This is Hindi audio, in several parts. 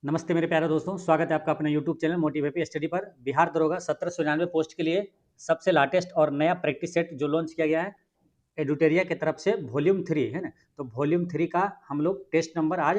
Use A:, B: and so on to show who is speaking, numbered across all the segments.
A: नमस्ते मेरे प्यारे दोस्तों, स्वागत है आपका अपने यूट्यूब चैनल मोटिवेपी स्टडी पर। बिहार दरोगा 1799 पोस्ट के लिए सबसे लेटेस्ट और नया प्रैक्टिस सेट जो लॉन्च किया गया है एडुटेरिया की तरफ से वॉल्यूम 3 है ना। तो वॉल्यूम 3 का हम लोग टेस्ट नंबर आज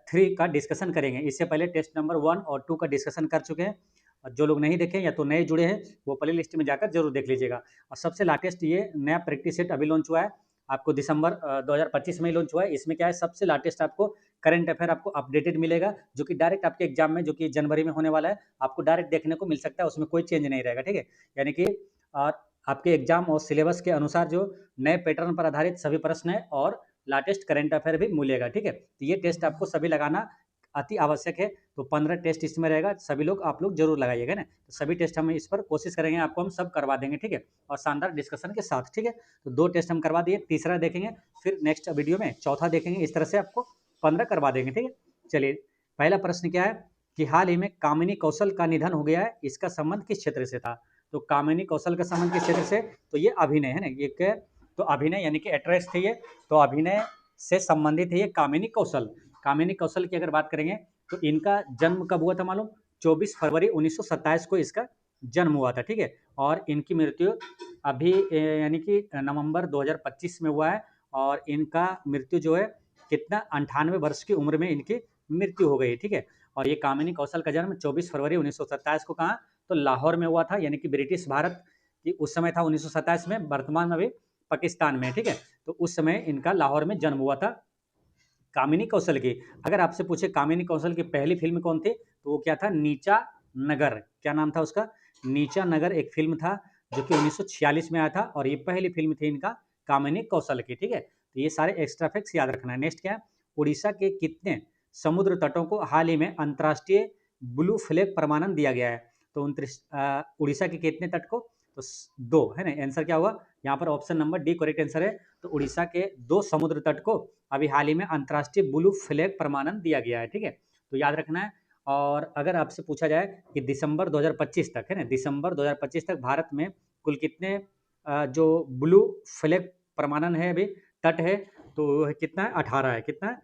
A: 3 का डिस्कशन करेंगे। इससे पहले टेस्ट नंबर 1 और 2 का डिस्कशन कर चुके हैं। और जो लोग नहीं देखें या तो नए जुड़े हैं वो प्ले लिस्ट में जाकर जरूर देख लीजिएगा। और सबसे लेटेस्ट ये नया प्रैक्टिस सेट अभी लॉन्च हुआ है, आपको दिसंबर 2025 में ही लॉन्च हुआ है। इसमें क्या है, सबसे लेटेस्ट आपको करंट अफेयर आपको अपडेटेड मिलेगा, जो कि डायरेक्ट आपके एग्जाम में, जो कि जनवरी में होने वाला है, आपको डायरेक्ट देखने को मिल सकता है। उसमें कोई चेंज नहीं रहेगा, ठीक है। यानी कि और आपके एग्जाम और सिलेबस के अनुसार जो नए पैटर्न पर आधारित सभी प्रश्न है और लेटेस्ट करंट अफेयर भी मिलेगा, ठीक है। तो ये टेस्ट आपको सभी लगाना अति आवश्यक है। तो 15 टेस्ट इसमें रहेगा, सभी लोग आप लोग जरूर लगाइएगा ना। तो सभी टेस्ट हम इस पर कोशिश करेंगे, आपको हम सब करवा देंगे, ठीक है, और शानदार डिस्कशन के साथ, ठीक है। तो 2 टेस्ट हम करवा दिए, तीसरा देखेंगे, फिर नेक्स्ट वीडियो में चौथा देखेंगे। इस तरह से आपको 15 करवा देंगे, ठीक है। चलिए, पहला प्रश्न क्या है कि हाल ही में कामिनी कौशल का निधन हो गया है, इसका संबंध किस क्षेत्र से था। तो कामिनी कौशल का संबंध किस क्षेत्र से, तो ये अभिनय है ना, ये क्या, तो अभिनय यानी कि एक्ट्रेस थी ये, तो अभिनय से संबंधित है ये कामिनी कौशल। कामिनी कौशल की अगर बात करेंगे तो इनका जन्म कब हुआ था मालूम, 24 फरवरी 1927 को इसका जन्म हुआ था, ठीक है। और इनकी मृत्यु अभी यानी कि नवंबर 2025 में हुआ है। और इनका मृत्यु जो है कितना, 98 वर्ष की उम्र में इनकी मृत्यु हो गई, ठीक है। और ये कामिनी कौशल का जन्म 24 फरवरी 1927 को कहाँ, तो लाहौर में हुआ था, यानी कि ब्रिटिश भारत की उस समय था 1927 में, वर्तमान में अभी पाकिस्तान में, ठीक है। तो उस समय इनका लाहौर में जन्म हुआ था कामिनी कौशल की। अगर आपसे पूछे कामिनी कौशल की पहली फिल्म कौन थी, तो वो क्या था, नीचा नगर। क्या नाम था उसका, नीचा नगर एक फिल्म था जो कि 1946 में आया था। और ये पहली फिल्म थी इनका कामिनी कौशल की, ठीक है। तो ये सारे एक्स्ट्रा फैक्ट्स याद रखना है। नेक्स्ट क्या है, उड़ीसा के कितने समुद्र तटों को हाल ही में अंतर्राष्ट्रीय ब्लू फ्लैग प्रमाणन दिया गया है। तो उड़ीसा के कितने तट को, तो 2 है ना। आंसर क्या हुआ यहाँ पर, option number D correct answer है। तो उड़ीसा के 2 समुद्र तट को अभी हाल ही में अंतर्राष्ट्रीय ब्लू फ्लैग प्रमाणन दिया गया है, ठीक है। तो याद रखना है। और अगर आपसे पूछा जाए कि दिसंबर 2025 तक है ना, दिसंबर 2025 तक भारत में कुल कितने जो ब्लू फ्लैग प्रमाणन है अभी तट है, तो कितना है, 18 है। कितना है,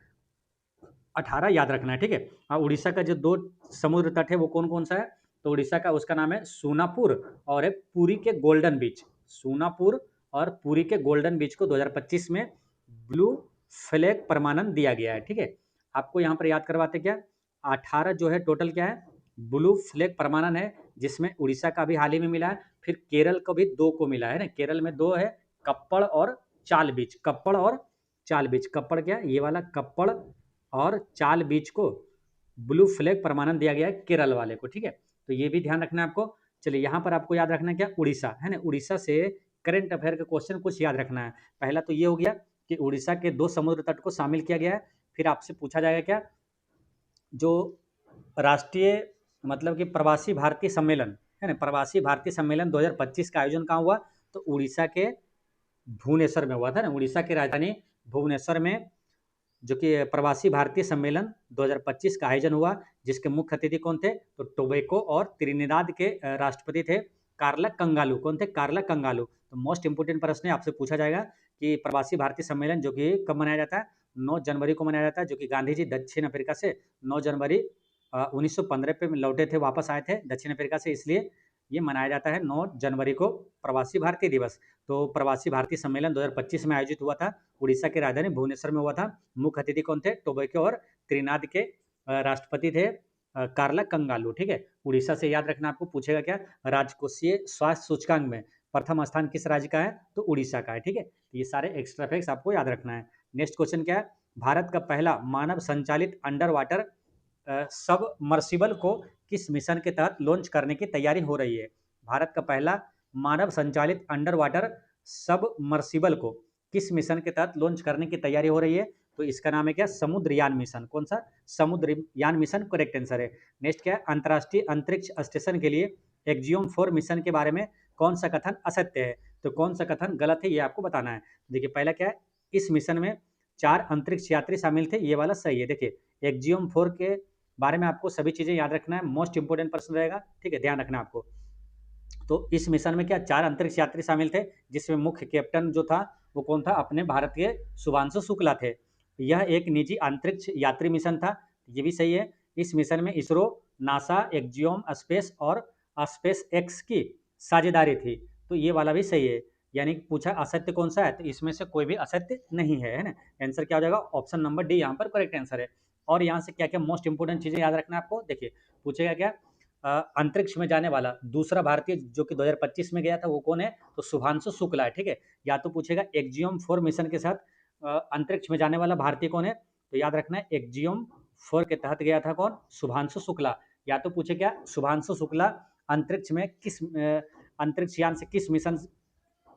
A: 18 याद रखना है, ठीक है। और उड़ीसा का जो 2 समुद्र तट है वो कौन कौन सा है, तो उड़ीसा का उसका नाम है सोनापुर और एक पुरी के गोल्डन बीच। सोनापुर और पुरी के गोल्डन बीच को 2025 में ब्लू फ्लैग प्रमाणन दिया गया है, ठीक है। आपको यहाँ पर याद करवाते क्या, 18 जो है टोटल क्या है, ब्लू फ्लैग प्रमाणन है, जिसमें उड़ीसा का भी हाल ही में मिला है। फिर केरल को भी 2 को मिला है ना, केरल में 2 है, कप्पड़ और चाल बीच। कप्पड़ और चाल बीच, कप्पड़ क्या, ये वाला कप्पड़ और चाल बीच को ब्लू फ्लैग प्रमाणन दिया गया है केरल वाले को, ठीक है। तो ये भी ध्यान रखना है आपको। चलिए, यहाँ पर आपको याद रखना है क्या, उड़ीसा है ना, उड़ीसा से करंट अफेयर का क्वेश्चन कुछ याद रखना है। पहला तो ये हो गया कि उड़ीसा के 2 समुद्र तट को शामिल किया गया है। फिर आपसे पूछा जाएगा क्या, जो राष्ट्रीय मतलब कि प्रवासी भारतीय सम्मेलन है ना, प्रवासी भारतीय सम्मेलन 2025 का आयोजन कहाँ हुआ, तो उड़ीसा के भुवनेश्वर में हुआ था ना। उड़ीसा की राजधानी भुवनेश्वर में जो कि प्रवासी भारतीय सम्मेलन 2025 का आयोजन हुआ, जिसके मुख्य अतिथि कौन थे, तो टोबैको और त्रिनिदाद के राष्ट्रपति थे कार्ला कंगालू। कौन थे, कार्ला कंगालू। तो मोस्ट इंपोर्टेंट प्रश्न है, आपसे पूछा जाएगा कि प्रवासी भारतीय सम्मेलन जो कि कब मनाया जाता है, 9 जनवरी को मनाया जाता है, जो कि गांधी जी दक्षिण अफ्रीका से 9 जनवरी 1915 पे लौटे थे, वापस आए थे दक्षिण अफ्रीका से, इसलिए ये मनाया जाता है 9 जनवरी को प्रवासी भारतीय दिवस। तो प्रवासी भारतीय सम्मेलन 2025 में आयोजित हुआ था, उड़ीसा की राजधानी भुवनेश्वर में हुआ था। मुख्य अतिथि कौन थे, टोबैको और त्रिनाद के राष्ट्रपति थे कार्ला कंगालू, ठीक है। उड़ीसा से याद रखना, आपको पूछेगा क्या, राजकोषीय स्वास्थ्य सूचकांक में प्रथम स्थान किस राज्य का है, तो उड़ीसा का है, ठीक है। तो ये सारे एक्स्ट्रा फैक्ट्स आपको याद रखना है। नेक्स्ट क्वेश्चन क्या है, भारत का पहला मानव संचालित अंडर वाटर सबमर्सिबल को किस मिशन के तहत लॉन्च करने की तैयारी हो रही है। भारत का पहला मानव संचालित अंडर वाटर सबमर्सिबल को किस मिशन के तहत लॉन्च करने की तैयारी हो रही है, तो इसका नाम है क्या, समुद्रयान मिशन। कौन सा, समुद्रयान मिशन करेक्ट आंसर है। नेक्स्ट क्या है, अंतर्राष्ट्रीय अंतरिक्ष स्टेशन के लिए एक्जियोम 4 मिशन के बारे में कौन सा कथन असत्य है, तो कौन सा कथन गलत है, ये आपको बताना है। देखिए, पहला क्या है, इस मिशन में 4 अंतरिक्ष यात्री शामिल थे, ये वाला सही है। देखिए, एक्जियोम 4 के बारे में आपको सभी चीजें याद रखना है, मोस्ट इंपोर्टेंट प्रश्न रहेगा, ठीक है, ध्यान रखना आपको। तो इस मिशन में क्या 4 अंतरिक्ष यात्री शामिल थे, जिसमें मुख्य कैप्टन जो था वो कौन था, अपने भारत के शुभांशु शुक्ला थे। यह एक निजी अंतरिक्ष यात्री मिशन था, ये भी सही है। इस मिशन में इसरो, नासा, एक्जियोम स्पेस और स्पेस एक्स की साझेदारी थी। तो ये वाला भी सही है, यानी कि पूछा असत्य कौन सा है, तो इसमें से कोई भी असत्य नहीं है, है ना। आंसर क्या हो जाएगा, ऑप्शन नंबर डी यहाँ पर करेक्ट आंसर है। और यहाँ से क्या क्या मोस्ट इंपोर्टेंट चीज़ें याद रखना है आपको, देखिए पूछेगा क्या, अंतरिक्ष में जाने वाला दूसरा भारतीय जो कि 2025 में गया था वो कौन है, तो शुभांशु शुक्ला है, ठीक है। या तो पूछेगा एक्जियोम 4 मिशन के साथ अंतरिक्ष में जाने वाला भारतीय कौन है, तो याद रखना है एक्जियोम 4 के तहत गया था कौन, शुभांशु शुक्ला। या तो पूछे क्या, शुभांशु शुक्ला अंतरिक्ष में किस अंतरिक्ष यान से किस मिशन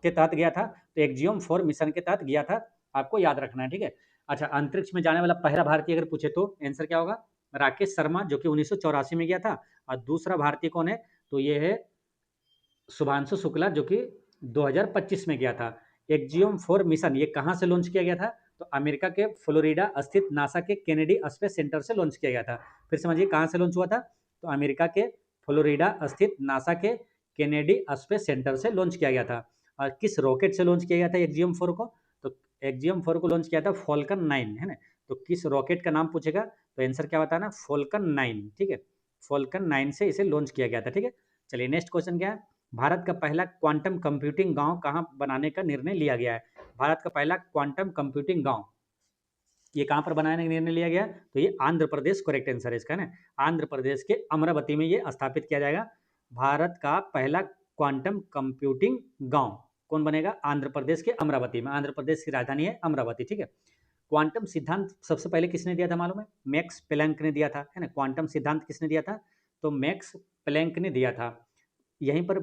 A: के तहत गया था, तो एक्जियोम 4 मिशन के तहत गया था, आपको याद रखना है, ठीक है। अच्छा, अंतरिक्ष में जाने वाला पहला भारतीय अगर पूछे तो आंसर क्या होगा, राकेश शर्मा जो कि 1984 में गया था। और दूसरा भारतीय कौन है, तो ये है शुभांशु शुक्ला जो कि 2025 में गया था। एक्जियोम 4 मिशन ये कहाँ से लॉन्च किया गया था, तो अमेरिका के फ्लोरिडा स्थित नासा के केनेडी स्पेस सेंटर से लॉन्च किया गया था। फिर समझिए कहाँ से लॉन्च हुआ था, तो अमेरिका के फ्लोरिडा स्थित नासा के केनेडी स्पेस सेंटर से लॉन्च किया गया था। और किस रॉकेट से लॉन्च किया गया था एक्जियोम 4 को, तो एक्जियोम 4 को लॉन्च किया था फॉल्कन 9, है ना। तो किस रॉकेट का नाम पूछेगा, तो आंसर क्या बताना, फॉल्कन 9, ठीक है। फॉल्कन 9 से इसे लॉन्च किया गया था, ठीक है। चलिए नेक्स्ट क्वेश्चन क्या है, भारत का पहला क्वांटम कंप्यूटिंग गांव कहाँ बनाने का निर्णय लिया गया है। भारत का पहला क्वांटम कंप्यूटिंग गांव ये कहाँ पर बनाने का निर्णय लिया गया, तो ये आंध्र प्रदेश करेक्ट आंसर है इसका, ना। आंध्र प्रदेश के अमरावती में ये स्थापित किया जाएगा। भारत का पहला क्वांटम कंप्यूटिंग गांव कौन बनेगा, आंध्र प्रदेश के अमरावती में। आंध्र प्रदेश की राजधानी है अमरावती, ठीक है। क्वांटम सिद्धांत सबसे पहले किसने दिया था मालूम है, मैक्स प्लैंक ने दिया था, है ना। क्वांटम सिद्धांत किसने दिया था, तो मैक्स प्लैंक ने दिया था। यहीं पर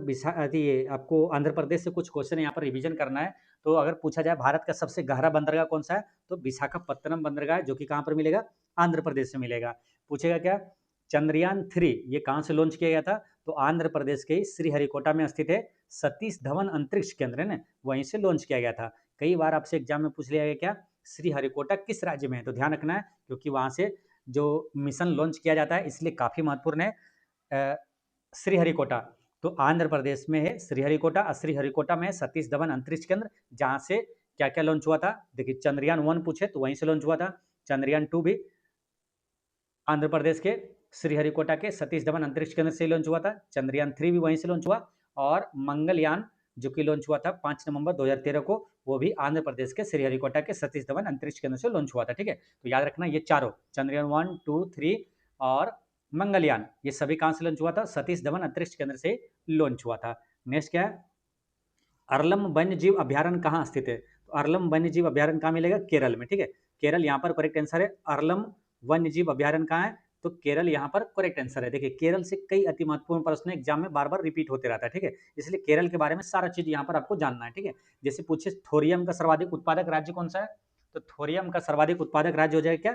A: आपको आंध्र प्रदेश से कुछ क्वेश्चन यहाँ पर रिवीजन करना है। तो अगर पूछा जाए भारत का सबसे गहरा बंदरगाह कौन सा है, तो विशाखापत्तनम बंदरगाह जो कि कहाँ पर मिलेगा, आंध्र प्रदेश से मिलेगा। पूछेगा क्या, चंद्रयान 3 ये कहाँ से लॉन्च किया गया था, तो आंध्र प्रदेश के श्रीहरिकोटा में स्थित है सतीश धवन अंतरिक्ष केंद्र, है ना, वहीं से लॉन्च किया गया था। कई बार आपसे एग्जाम में पूछ लिया गया क्या, श्रीहरिकोटा किस राज्य में है, तो ध्यान रखना है क्योंकि वहाँ से जो मिशन लॉन्च किया जाता है इसलिए काफ़ी महत्वपूर्ण है श्रीहरिकोटा। तो आंध्र प्रदेश में है श्रीहरिकोटा, और श्रीहरिकोटा में सतीश धवन अंतरिक्ष केंद्र, जहां से क्या क्या लॉन्च हुआ था, देखिए चंद्रयान 1 पूछे तो वहीं से लॉन्च हुआ था, चंद्रयान 2 भी आंध्र प्रदेश के श्रीहरिकोटा के सतीश धवन अंतरिक्ष केंद्र से लॉन्च हुआ था, चंद्रयान 3 भी वहीं से लॉन्च हुआ, और मंगलयान जो कि लॉन्च हुआ था 5 नवंबर 2013 को, वो भी आंध्र प्रदेश के श्रीहरिकोटा के सतीश धवन अंतरिक्ष केंद्र से लॉन्च हुआ था, ठीक है। तो याद रखना ये चारों चंद्रयान 1, 2, 3 और मंगलयान ये सभी कहाँ से लॉन्च हुआ था, सतीश धवन अंतरिक्ष केंद्र से लॉन्च हुआ था। नेक्स्ट क्या है, अरलम वन्य जीव अभ्यारण्य कहाँ स्थित है, तो अरलम वन्य जीव अभ्यारण्य कहाँ मिलेगा, केरल में, ठीक है। केरल यहाँ पर करेक्ट आंसर है। अरलम वन्य जीव अभ्यारण्य कहाँ है, तो केरल यहाँ पर करेक्ट आंसर है। देखिए केरल से कई अति महत्वपूर्ण प्रश्न एग्जाम में बार बार रिपीट होते रहता है, ठीक है। इसलिए केरल के बारे में सारा चीज यहाँ पर आपको जानना है, ठीक है। जैसे पूछे थोरियम का सर्वाधिक उत्पादक राज्य कौन सा है, तो थोरियम का सर्वाधिक उत्पादक राज्य हो जाएगा क्या,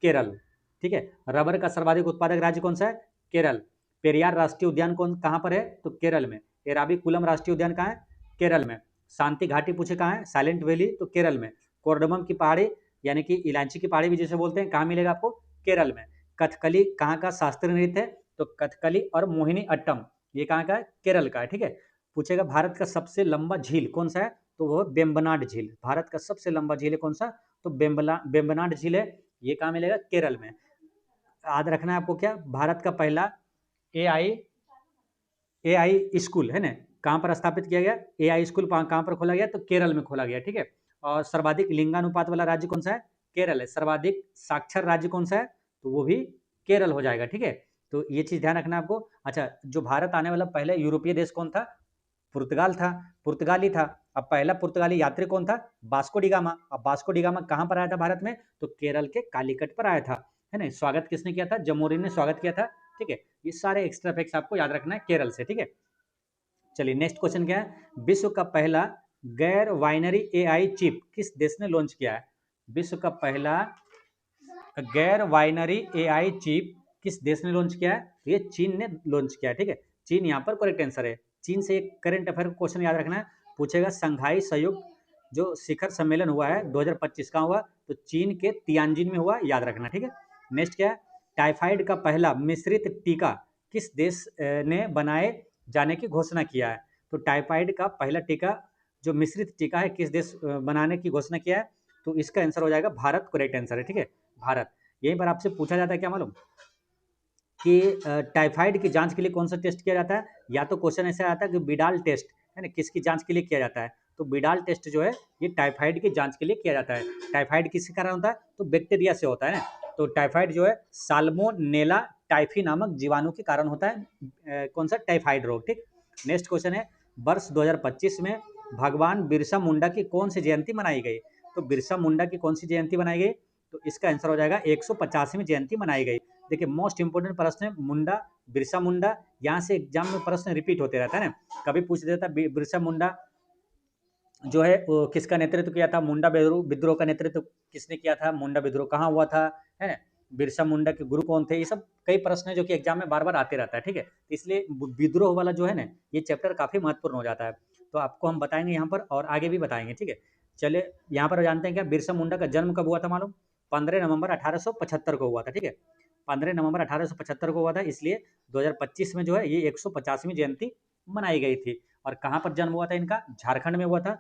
A: केरल, ठीक है। रबर का सर्वाधिक उत्पादक राज्य कौन सा है, केरल। पेरियार राष्ट्रीय उद्यान कौन कहाँ पर है, तो केरल में। एराविकुलम राष्ट्रीय उद्यान कहाँ है, केरल में। शांति घाटी पूछे कहाँ है, साइलेंट वैली, तो केरल में। कोरडमम की पहाड़ी यानी कि इलायची की पहाड़ी भी जिसे बोलते हैं, कहाँ मिलेगा आपको, केरल में। कथकली कहाँ का शास्त्रीय नृत्य है, तो कथकली और मोहिनी अट्टम ये कहाँ का है, केरल का है, ठीक है। पूछेगा भारत का सबसे लंबा झील कौन सा है, तो वो बेम्बनाड झील, भारत का सबसे लंबा झील है कौन सा, तो बेम्बनाड झील है, ये कहाँ मिलेगा, केरल में। याद रखना है आपको क्या, भारत का पहला ए आई स्कूल, है ना, कहाँ पर स्थापित किया गया, AI स्कूल कहाँ पर खोला गया, तो केरल में खोला गया, ठीक है। और सर्वाधिक लिंगानुपात वाला राज्य कौन सा है, केरल है। सर्वाधिक साक्षर राज्य कौन सा है, तो वो भी केरल हो जाएगा, ठीक है। तो ये चीज ध्यान रखना है आपको। अच्छा, जो भारत आने वाला पहला यूरोपीय देश कौन था, पुर्तगाल था, पुर्तगाली था। अब पहला पुर्तगाली यात्री कौन था, बास्को डिगामा। अब बास्को डिगामा कहाँ पर आया था भारत में, तो केरल के कालीकट पर आया था, है ना। स्वागत किसने किया था, जमोरिन ने स्वागत किया था, ठीक है। ये सारे एक्स्ट्रा फैक्ट्स आपको याद रखना है केरल से, ठीक है। चलिए नेक्स्ट क्वेश्चन क्या है, विश्व का पहला गैर वाइनरी AI चिप किस देश ने लॉन्च किया है, विश्व का पहला गैर वाइनरी AI चिप किस देश ने लॉन्च किया है, तो ये चीन ने लॉन्च किया है, ठीक है। चीन यहाँ पर करेक्ट आंसर है। चीन से एक करंट अफेयर क्वेश्चन याद रखना है, पूछेगा संघाई सहयोग जो शिखर सम्मेलन हुआ है 2025 का हुआ, तो चीन के तियानजिन में हुआ, याद रखना, ठीक है। नेक्स्ट क्या है, टाइफाइड का पहला मिश्रित टीका किस देश ने बनाए जाने की घोषणा किया है, तो टाइफाइड का पहला टीका जो मिश्रित टीका है किस देश बनाने की घोषणा किया है, तो इसका आंसर हो जाएगा भारत, करेक्ट आंसर है, ठीक है, भारत। यहीं पर आपसे पूछा जाता है क्या मालूम, कि टाइफाइड की जांच के लिए कौन सा टेस्ट किया जाता है, या तो क्वेश्चन ऐसा आता है कि बिडाल टेस्ट है ना किसकी जांच के लिए किया जाता है, तो बिडाल टेस्ट जो है ये टाइफाइड की जांच के लिए किया जाता है। टाइफाइड किसके कारण होता है, तो बैक्टीरिया से होता है ना, तो टाइफाइड जो है साल्मोनेला टाइफी नामक जीवाणु के कारण होता है कौन सा टाइफाइड रोग। ठीक, नेक्स्ट क्वेश्चन है वर्ष 2025 में भगवान बिरसा मुंडा की कौन सी जयंती मनाई गई, तो बिरसा मुंडा की कौन सी जयंती मनाई गई, तो इसका आंसर हो जाएगा 150वीं जयंती मनाई गई। देखिए मोस्ट इंपोर्टेंट प्रश्न है मुंडा, बिरसा मुंडा, यहाँ से एग्जाम में प्रश्न रिपीट होते रहता है ना, कभी पूछ देता है बिरसा मुंडा जो है वो किसका नेतृत्व किया था, मुंडा विद्रोह का नेतृत्व किसने किया था, मुंडा विद्रोह कहाँ हुआ था, है ना, बिरसा मुंडा के गुरु कौन थे, ये सब कई प्रश्न है जो कि एग्जाम में बार बार आते रहता है। ठीक है, तो इसलिए विद्रोह वाला जो है ना ये चैप्टर काफी महत्वपूर्ण हो जाता है, तो आपको हम बताएंगे यहाँ पर और आगे भी बताएंगे। ठीक है, चलिए यहाँ पर जानते हैं क्या बिरसा मुंडा का जन्म कब हुआ था मालूम, 15 नवंबर 1875 को हुआ था। ठीक है, 15 नवंबर 1875 को हुआ था, इसलिए 2025 में जो है ये 150वीं जयंती मनाई गई थी। और कहाँ पर जन्म हुआ था इनका, झारखंड में हुआ था।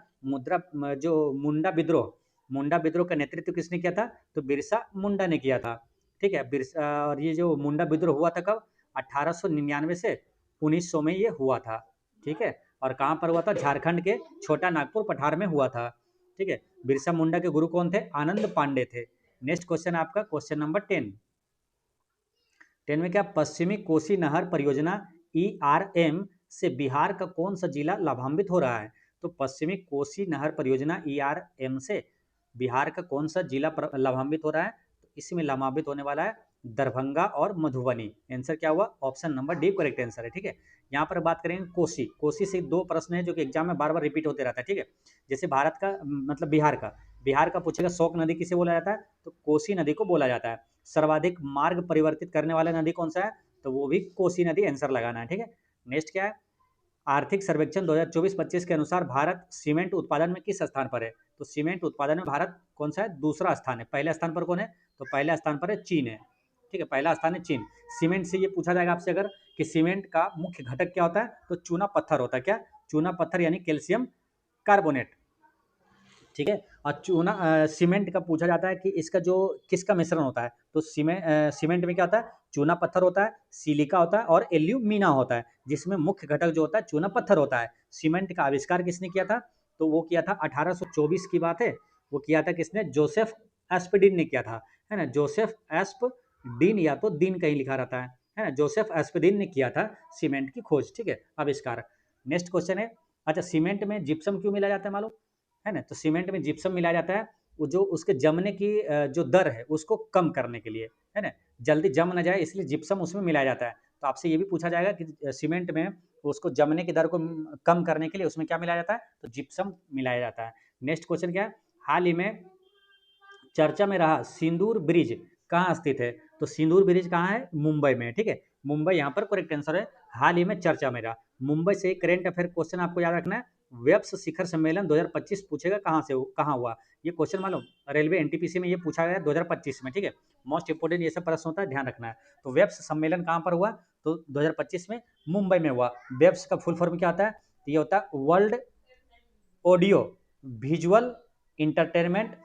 A: जो मुंडा विद्रोह का नेतृत्व किसने किया था, तो बिरसा मुंडा ने किया था। ठीक है, बिरसा, और ये जो मुंडा विद्रोह हुआ था कब, 1899 से 1900 में ये हुआ था। ठीक है, और कहाँ पर हुआ था, झारखंड के छोटा नागपुर पठार में हुआ था। ठीक है, बिरसा मुंडा के गुरु कौन थे, आनंद पांडे थे। नेक्स्ट क्वेश्चन आपका क्वेश्चन नंबर 10 में क्या, पश्चिमी कोसी नहर परियोजना ERM से बिहार का कौन सा जिला लाभान्वित हो रहा है, तो पश्चिमी कोसी नहर परियोजना ERM से बिहार का कौन सा जिला लाभान्वित हो रहा है, तो इसमें लाभान्वित होने वाला है दरभंगा और मधुबनी। आंसर क्या हुआ, option number D correct answer है। ठीक है, यहाँ पर बात करेंगे कोसी, कोसी से दो प्रश्न है जो कि एग्जाम में बार बार रिपीट होते रहता है। ठीक है, जैसे भारत का मतलब बिहार का पूछेगा शोक नदी किसे बोला जाता है, तो कोसी नदी को बोला जाता है। सर्वाधिक मार्ग परिवर्तित करने वाला नदी कौन सा है, तो वो भी कोसी नदी, आंसर लगाना है। ठीक है, नेक्स्ट क्या है, आर्थिक सर्वेक्षण 2024-25 के अनुसार भारत सीमेंट उत्पादन में किस स्थान पर है, तो सीमेंट उत्पादन में भारत कौन सा है, दूसरा स्थान है। पहले स्थान पर कौन है, तो पहले स्थान पर है चीन है। ठीक है, पहला स्थान है चीन। सीमेंट से ये पूछा जाएगा आपसे अगर कि सीमेंट का मुख्य घटक क्या होता है, तो चूना पत्थर होता है। क्या, चूना पत्थर यानी कैल्शियम कार्बोनेट। ठीक है, और सीमेंट का पूछा जाता है कि इसका जो किसका मिश्रण होता है, तो सीमेंट में क्या होता है, चूना पत्थर होता है, सिलिका होता है और एल्यूमिना होता है, जिसमें मुख्य घटक जो होता है चूना पत्थर होता है। सीमेंट का आविष्कार किसने किया था, तो वो किया था 1824 की बात है, वो किया था किसने, जोसेफ एस्पडीन ने किया था, है ना, जोसेफ एस्पडीन, या तो दिन कहीं लिखा रहता है ना, जोसेफ एस्पडीन ने किया था सीमेंट की खोज। ठीक है, आविष्कार। नेक्स्ट क्वेश्चन है, अच्छा सीमेंट में जिप्सम क्यों मिला जाता है मालूम है ना, तो सीमेंट में जिप्सम मिलाया जाता है वो जो उसके जमने की जो दर है उसको कम करने के लिए, है ना, जल्दी जम ना जाए इसलिए जिप्सम उसमें मिलाया जाता है। तो आपसे ये भी पूछा जाएगा कि सीमेंट में उसको जमने की दर को कम करने के लिए उसमें क्या मिलाया जाता है, तो जिप्सम मिलाया जाता है। नेक्स्ट क्वेश्चन क्या है, हाल ही में चर्चा में रहा सिंदूर ब्रिज कहाँ स्थित है, तो सिंदूर ब्रिज कहाँ है, मुंबई में। ठीक है, मुंबई यहाँ पर करेक्ट आंसर है, हाल ही में चर्चा में रहा। मुंबई से करेंट अफेयर क्वेश्चन आपको याद रखना है, वेब्स शिखर सम्मेलन 2025 पूछेगा कहाँ से कहाँ हुआ, ये क्वेश्चन मालूम, रेलवे NTPC में ये पूछा गया 2025 में। ठीक है, मोस्ट इंपोर्टेंट ये सब प्रश्न होता है, ध्यान रखना है। तो वेब्स सम्मेलन कहाँ पर हुआ, तो 2025 में मुंबई में हुआ। वेब्स का फुल फॉर्म क्या होता है, तो ये होता है वर्ल्ड ऑडियो विजुअल इंटरटेनमेंट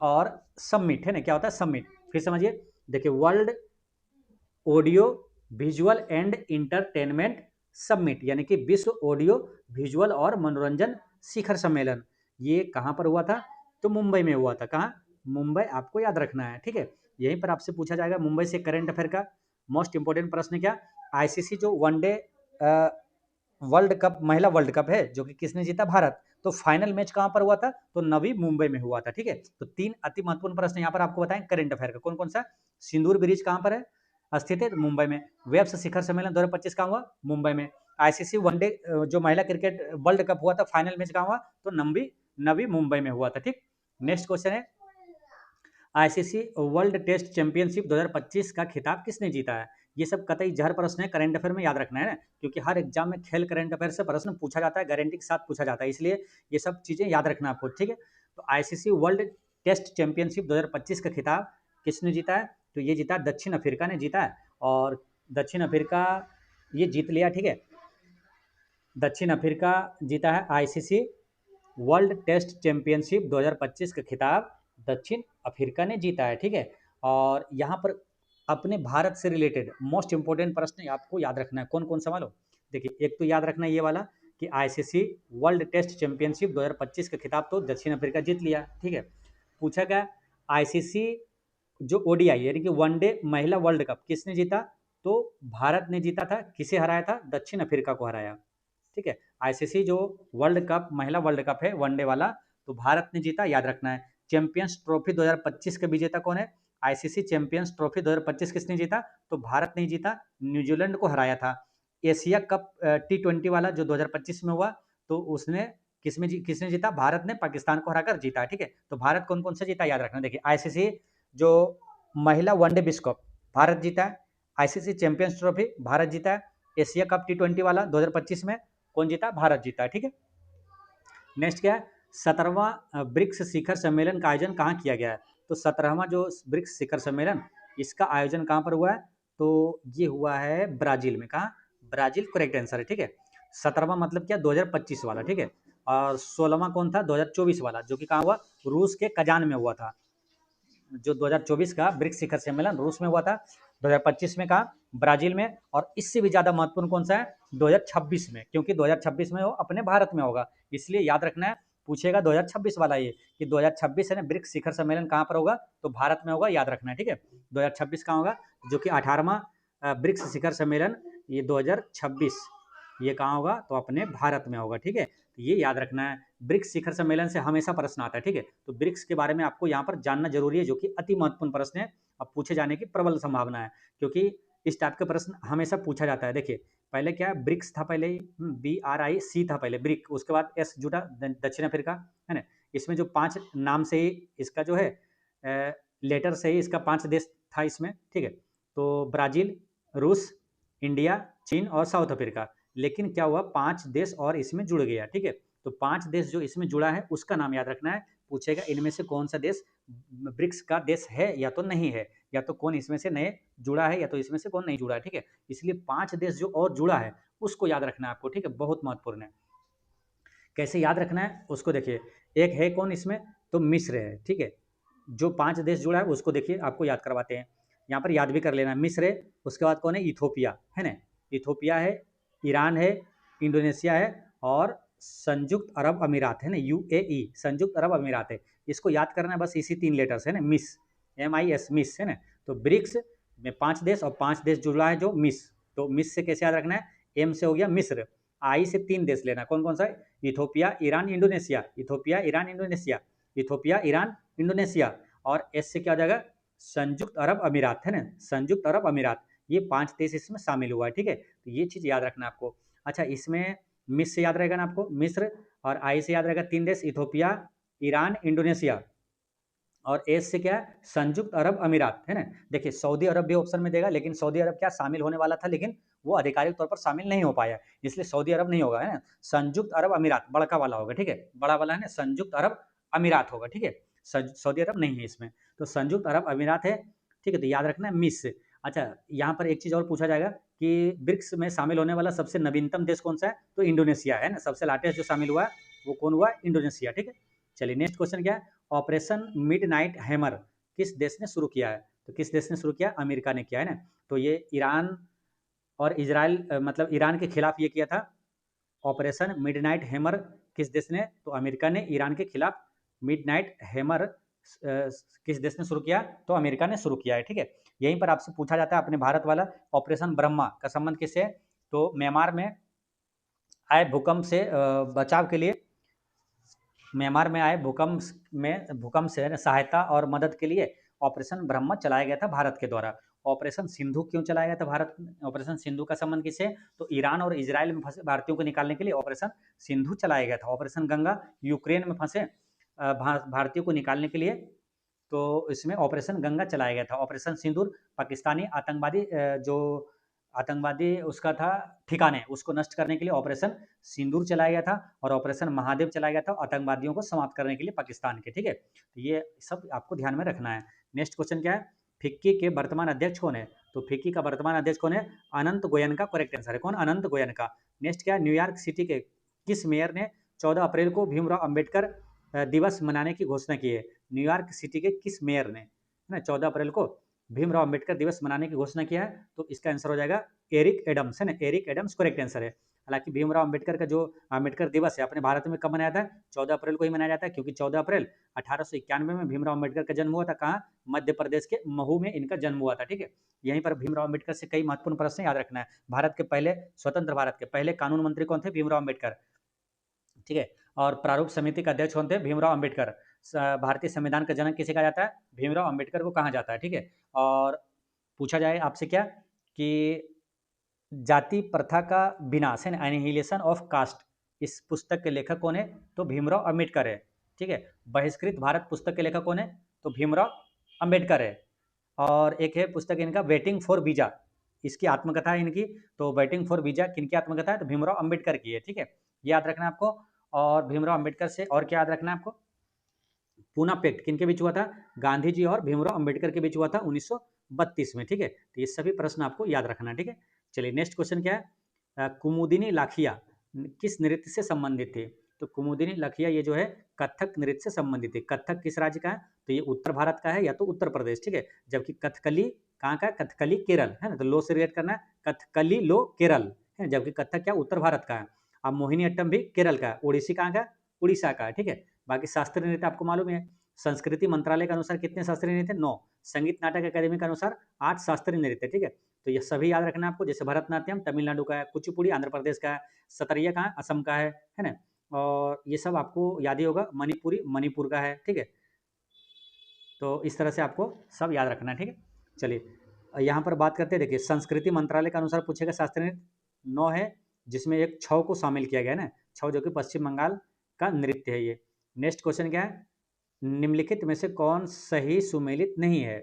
A: और समिट, है ना, क्या होता है समिट, फिर समझिए, देखिए world audio visual and entertainment summit, यानी कि विश्व ऑडियो विजुअल और मनोरंजन शिखर सम्मेलन, ये कहाँ पर हुआ था, तो मुंबई में हुआ था। कहाँ, मुंबई, आपको याद रखना है। ठीक है, यहीं पर आपसे पूछा जाएगा मुंबई से करंट अफेयर का मोस्ट इंपोर्टेंट प्रश्न क्या, ICC जो वनडे वर्ल्ड कप, महिला वर्ल्ड कप है जो कि किसने जीता, भारत, तो फाइनल मैच कहाँ पर हुआ था, तो नवी मुंबई में हुआ था। ठीक है, तो तीन अति महत्वपूर्ण प्रश्न यहाँ पर आपको बताएं करंट अफेयर का, कौन कौन सा, सिंदूर ब्रिज कहाँ पर है, स्थित है, मुंबई में। वेब्स शिखर सम्मेलन 2025 कहाँ हुआ, मुंबई में। ICC वनडे जो महिला क्रिकेट वर्ल्ड कप हुआ था फाइनल मैच कहाँ हुआ, तो नवी मुंबई में हुआ था। ठीक, नेक्स्ट क्वेश्चन है, ICC वर्ल्ड टेस्ट चैंपियनशिप 2025 का खिताब किसने जीता है, ये सब कतई जहर प्रश्न है, करंट अफेयर में याद रखना है ना, क्योंकि हर एग्जाम में खेल करंट अफेयर से प्रश्न पूछा जाता है, गारंटी के साथ पूछा जाता है, इसलिए ये सब चीजें याद रखना आपको। ठीक है, तो ICC वर्ल्ड टेस्ट चैंपियनशिप 2025 का खिताब किसने जीता है, तो ये जीता दक्षिण अफ्रीका ने जीता है, और दक्षिण अफ्रीका ये जीत लिया। ठीक है, दक्षिण अफ्रीका जीता है ICC वर्ल्ड टेस्ट चैंपियनशिप 2025 का खिताब दक्षिण अफ्रीका ने जीता है। ठीक है, और यहाँ पर अपने भारत से रिलेटेड मोस्ट इंपोर्टेंट प्रश्न आपको याद रखना है। कौन कौन सा मालूम? देखिए, एक तो याद रखना है ये वाला कि आईसीसी वर्ल्ड टेस्ट चैंपियनशिप 2025 का खिताब तो दक्षिण अफ्रीका जीत लिया, ठीक है। पूछा गया आईसीसी जो ओडीआई यानी कि वनडे महिला वर्ल्ड कप किसने जीता? तो भारत ने जीता था। किसे हराया था? दक्षिण अफ्रीका को हराया, ठीक है। आईसीसी जो वर्ल्ड कप महिला वर्ल्ड कप है वनडे वाला, तो भारत ने जीता, याद रखना है। चैंपियंस ट्रॉफी 2025 का विजेता कौन है? आईसीसी चैंपियंस ट्रॉफी 2025 किसने जीता? तो भारत ने जीता, न्यूजीलैंड को हराया था। एशिया कप T20 वाला जो 2025 में हुआ, तो उसने किसने जीता? भारत ने पाकिस्तान को हराकर जीता, ठीक है। तो भारत कौन कौन सा जीता, याद रखना। देखिए, आईसीसी जो महिला वनडे विश्व कप भारत जीता है, आईसीसी चैंपियंस ट्रॉफी भारत जीता है, एशिया कप T20 वाला 2025 में कौन जीता? भारत जीता है, ठीक है। नेक्स्ट क्या है? 17वां ब्रिक्स शिखर सम्मेलन का आयोजन कहाँ किया गया है? तो 17वां जो ब्रिक्स शिखर सम्मेलन, इसका आयोजन कहाँ पर हुआ है? तो ये हुआ है ब्राजील में। कहाँ? ब्राजील करेक्ट आंसर है, ठीक है। 17वां मतलब क्या? 2025 वाला, ठीक है। और 16वां कौन था? 2024 वाला, जो कि कहाँ हुआ? रूस के कजान में हुआ था। जो 2024 का ब्रिक्स शिखर सम्मेलन रूस में हुआ था, 2025 में कहा ब्राजील में, और इससे भी ज्यादा महत्वपूर्ण कौन सा है? 2026 में, क्योंकि 2026 में वो अपने भारत में होगा, इसलिए याद रखना है। पूछेगा 2026 वाला ये कि 2026 है ना ब्रिक्स शिखर सम्मेलन कहाँ पर होगा? तो भारत में होगा, याद रखना है, ठीक है। 2026 कहाँ होगा? जो कि 18वां ब्रिक्स शिखर सम्मेलन, ये 2026 ये कहाँ होगा? तो अपने भारत में होगा, ठीक है। तो ये याद रखना है। ब्रिक्स शिखर सम्मेलन से हमेशा प्रश्न आता है, ठीक है। तो ब्रिक्स के बारे में आपको यहाँ पर जानना जरूरी है, जो कि अति महत्वपूर्ण प्रश्न है। अब पूछे जाने की प्रबल संभावना है, क्योंकि इस टाइप के प्रश्न हमेशा पूछा जाता है। देखिए, पहले क्या ब्रिक्स था? पहले BRIC था पहले ब्रिक, उसके बाद एस जुटा, दक्षिण अफ्रीका, है ना। इसमें जो 5 नाम से ही इसका जो है लेटर से ही इसका 5 देश था इसमें, ठीक है। तो ब्राजील, रूस, इंडिया, चीन और साउथ अफ्रीका। लेकिन क्या हुआ? 5 देश और इसमें जुड़ गया, ठीक है। तो 5 देश जो इसमें जुड़ा है उसका नाम याद रखना है। पूछेगा इनमें से कौन सा देश ब्रिक्स का देश है या तो नहीं है, या तो कौन इसमें से नए जुड़ा है, या तो इसमें से कौन नहीं जुड़ा है, ठीक है। इसलिए 5 देश जो और जुड़ा है उसको याद रखना है आपको, ठीक है। बहुत महत्वपूर्ण है। कैसे याद रखना है उसको देखिए। एक है कौन इसमें? तो मिस्र है, ठीक है। जो 5 देश जुड़ा है उसको देखिए, आपको याद करवाते हैं। यहाँ पर याद भी कर लेना, मिस्र है, उसके बाद कौन है? इथोपिया, है ना। इथोपिया है, ईरान है, इंडोनेशिया है, और संयुक्त अरब अमीरात है ना, UAE, संयुक्त अरब अमीरात है। इसको याद करना है बस, इसी 3 लेटर्स है ना, मिस, MIS, मिस, है ना। तो ब्रिक्स में 5 देश और 5 देश जुड़ा है जो मिस। तो मिस से कैसे याद रखना है? M से हो गया मिस्र, आई से 3 देश लेना, कौन कौन सा है? Ethiopia, Iran, Indonesia, Ethiopia, Iran, Indonesia, Ethiopia, Iran, Indonesia. और एस से क्या हो जाएगा? संयुक्त अरब अमीरात, है ना, संयुक्त अरब अमीरात। ये 5 देश इसमें शामिल हुआ है, ठीक है। तो ये चीज याद रखना आपको। अच्छा, इसमें मिस से याद रहेगा ना आपको, मिस्र, और आई से याद रहेगा 3 देश, इथोपिया, ईरान, इंडोनेशिया, और एस से क्या है? संयुक्त अरब अमीरात, है ना। देखिए, सऊदी अरब भी ऑप्शन में देगा, लेकिन सऊदी अरब क्या शामिल होने वाला था, लेकिन वो आधिकारिक तौर पर शामिल नहीं हो पाया, इसलिए सऊदी अरब नहीं होगा, है ना। संयुक्त अरब अमीरात बड़का वाला होगा, ठीक है, बड़ा वाला है ना, संयुक्त अरब अमीरात होगा, ठीक है। सऊदी अरब नहीं है इसमें, तो संयुक्त अरब अमीरात है, ठीक है। तो याद रखना है मिस। अच्छा, यहाँ पर एक चीज और पूछा जाएगा कि ब्रिक्स में शामिल होने वाला सबसे नवीनतम देश कौन सा है? तो इंडोनेशिया है ना, सबसे लाटेस्ट जो शामिल हुआ है वो कौन हुआ? इंडोनेशिया, ठीक है। चलिए, नेक्स्ट क्वेश्चन क्या है? ऑपरेशन मिडनाइट हैमर किस देश ने शुरू किया है? तो किस देश ने शुरू किया? अमेरिका ने किया, है ना। तो ये ईरान और इजराइल, मतलब ईरान के खिलाफ ये किया था। ऑपरेशन मिडनाइट हैमर किस देश ने? तो अमेरिका ने ईरान के खिलाफ मिडनाइट हैमर किस देश ने शुरू किया? तो अमेरिका ने शुरू किया है, ठीक है। यहीं पर आपसे पूछा जाता है अपने भारत वाला, ऑपरेशन ब्रह्मा का संबंध किससे है? तो म्यांमार में आए भूकंप से बचाव के लिए, म्यांमार में आए भूकंप से सहायता और मदद के लिए ऑपरेशन ब्रह्मा चलाया गया था भारत के द्वारा। ऑपरेशन सिंधु क्यों चलाया गया था भारत? ऑपरेशन सिंधु का संबंध किससे? तो ईरान और इजराइल में फंसे भारतीयों को निकालने के लिए ऑपरेशन सिंधु चलाया गया था। ऑपरेशन गंगा यूक्रेन में फंसे भारतीयों को निकालने के लिए, तो इसमें ऑपरेशन गंगा चलाया गया था। ऑपरेशन सिंदूर पाकिस्तानी आतंकवादी जो आतंकवादी उसका था ठिकाने, उसको नष्ट करने के लिए ऑपरेशन सिंदूर चलाया गया था, और ऑपरेशन महादेव चलाया गया था आतंकवादियों को समाप्त करने के लिए पाकिस्तान के, ठीक है। तो ये सब आपको ध्यान में रखना है। नेक्स्ट क्वेश्चन क्या है? फिक्की के वर्तमान अध्यक्ष कौन है? तो फिक्की का वर्तमान अध्यक्ष कौन है? अनंत गोयन का करेक्ट आंसर है। कौन? अनंत गोयन का। नेक्स्ट क्या है? न्यूयॉर्क सिटी के किस मेयर ने 14 अप्रैल को भीमराव अंबेडकर दिवस मनाने की घोषणा की है? न्यूयॉर्क सिटी के किस मेयर ने, है ना, 14 अप्रैल को भीमराव अम्बेडकर दिवस मनाने की घोषणा किया है? तो इसका आंसर हो जाएगा एरिक एडम्स, है ना, एरिक एडम्स करेक्ट आंसर है। हालांकि भीमराव अम्बेडकर का जो अम्बेडकर दिवस है अपने भारत में कब मनाया जाता है? 14 अप्रैल को ही मनाया जाता है, क्योंकि 14 अप्रैल 1891 में भीमराव अम्बेडकर का जन्म हुआ था। कहाँ? मध्य प्रदेश के महू में इनका जन्म हुआ था। ठीक है, यहीं पर भीमराव अम्बेडकर से कई महत्वपूर्ण प्रश्न याद रखना है। भारत के पहले स्वतंत्र भारत के पहले कानून मंत्री कौन थे? भीमराव अम्बेडकर। ठीक है, और प्रारूप समिति का अध्यक्ष कौन थे? भीमराव अम्बेडकर। भारतीय संविधान का जनक किसे कहा जाता है? भीमराव अम्बेडकर को कहा जाता है। ठीक है, और पूछा जाए आपसे क्या कि जाति प्रथा का विनाश है, एनिहिलेशन ऑफ कास्ट, इस पुस्तक के लेखक कौन है? तो भीमराव अम्बेडकर है। ठीक है, बहिष्कृत भारत पुस्तक के लेखक कौन है? तो भीमराव अम्बेडकर है। और एक है पुस्तक इनका वेटिंग फॉर वीजा, इसकी आत्मकथा है इनकी। तो वेटिंग फॉर वीजा किनकी आत्मकथा है? तो भीमराव अम्बेडकर की है। ठीक है, याद रखना आपको। और भीमराव अम्बेडकर से और क्या याद रखना है आपको? पूना पैक्ट किनके बीच हुआ था? गांधी जी और भीमराव अम्बेडकर के बीच हुआ था 1932 में। ठीक है, तो ये सभी प्रश्न आपको याद रखना है। ठीक है, चलिए नेक्स्ट क्वेश्चन क्या है? कुमुदिनी लाखिया किस नृत्य से संबंधित थे? तो कुमुदिनी लाखिया ये जो है कथक नृत्य से संबंधित है। कथक किस राज्य का है? तो ये उत्तर भारत का है या तो उत्तर प्रदेश। ठीक है, जबकि कथकली कहाँ का है? कथकली केरल, है ना, तो लो से रिलेट करना है, कथकली लो केरल है, जबकि कथक क्या उत्तर भारत का है। अब मोहिनी अट्टम भी केरल का है। ओडिसी कहाँ का? उड़ीसा का है। ठीक है, बाकी शास्त्रीय नृत्य आपको मालूम है। संस्कृति मंत्रालय के अनुसार कितने शास्त्रीय नृत्य? 9। संगीत नाटक अकादमी के अनुसार 8 शास्त्रीय नृत्य। ठीक है, तो ये सभी याद रखना है आपको। जैसे भरतनाट्यम तमिलनाडु का है, कुचिपुड़ी आंध्र प्रदेश का है, सतरिया कहाँ? असम का है ना, और ये सब आपको याद ही होगा। मणिपुरी मणिपुर का है। ठीक है, तो इस तरह से आपको सब याद रखना है। ठीक है, चलिए यहाँ पर बात करते हैं। देखिए, संस्कृति मंत्रालय के अनुसार पूछेगा शास्त्रीय नृत्य 9 है, जिसमें एक छऊ को शामिल किया गया है ना, छऊ जो कि पश्चिम बंगाल का नृत्य है ये। नेक्स्ट क्वेश्चन क्या है? निम्नलिखित में से कौन सही सुमेलित नहीं है?